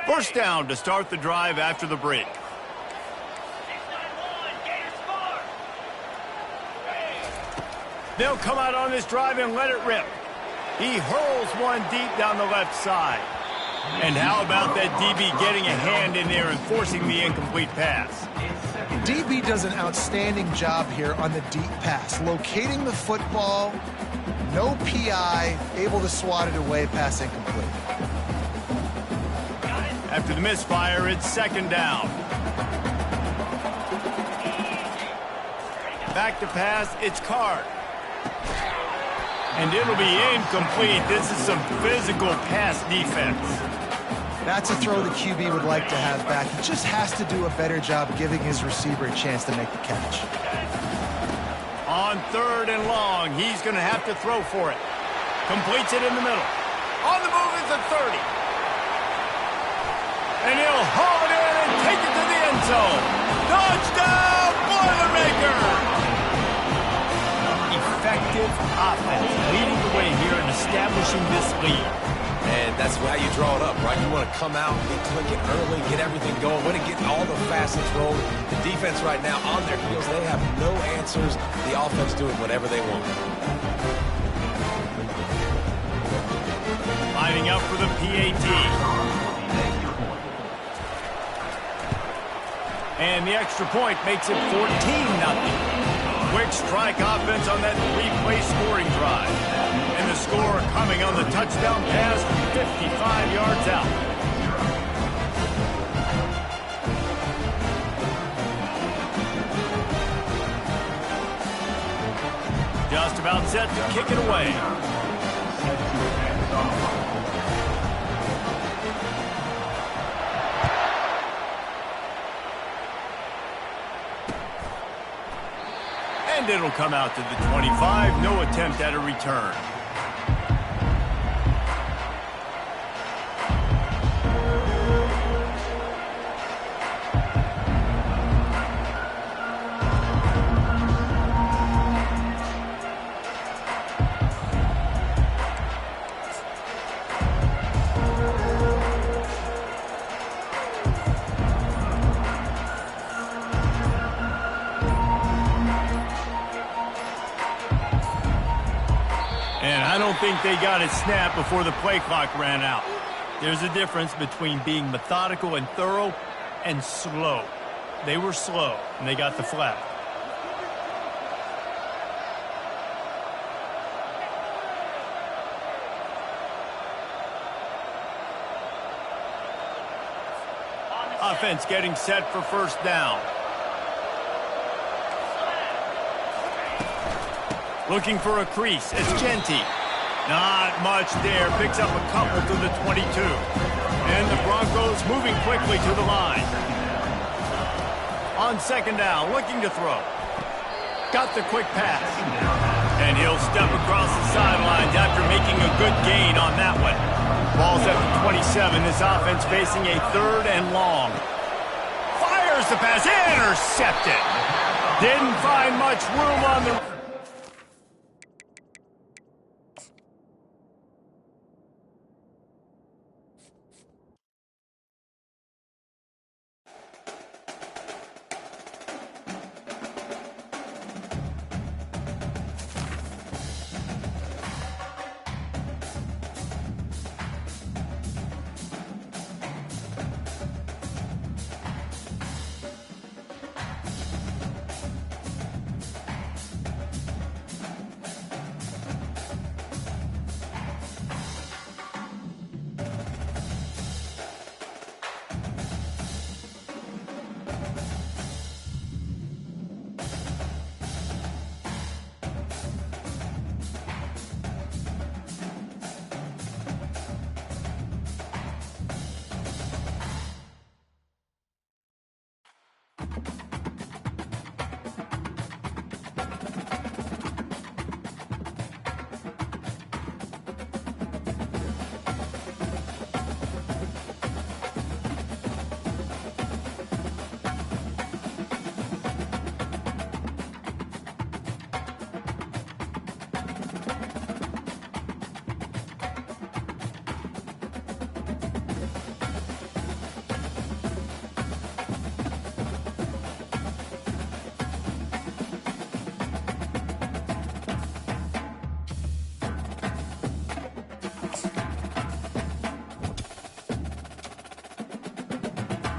First down to start the drive after the break. They'll come out on this drive and let it rip. He hurls one deep down the left side. And how about that DB getting a hand in there and forcing the incomplete pass? DB does an outstanding job here on the deep pass. Locating the football, no PI, able to swat it away, pass incomplete. After the misfire, it's second down. Back to pass, it's Card. And it'll be incomplete. This is some physical pass defense. That's a throw the QB would like to have back. He just has to do a better job giving his receiver a chance to make the catch. On 3rd and long, he's going to have to throw for it. Completes it in the middle. On the move is the 30. And he'll haul it in and take it to the end zone. Touchdown, Boilermaker! Effective offense leading the way here and establishing this lead. And that's how you draw it up, right? You want to come out, get clicking early, get everything going, want to get all the facets rolling. The defense right now on their heels, they have no answers. The offense doing whatever they want. Lining up for the PAT. And the extra point makes it 14-0. Quick strike offense on that 3-play scoring drive. And the score coming on the touchdown pass from 55 yards out. Just about set to kick it away. And it'll come out to the 25. No attempt at a return. don't think they got it snapped before the play clock ran out. There's a difference between being methodical and thorough and slow. They were slow, and they got the flag. Offense getting set for first down. Looking for a crease. It's Genty. Not much there. Picks up a couple to the 22. And the Broncos moving quickly to the line. On second down, looking to throw. Got the quick pass. And he'll step across the sidelines after making a good gain on that one. Ball's at the 27. This offense facing a 3rd and long. Fires the pass. Intercepted. Didn't find much room on the...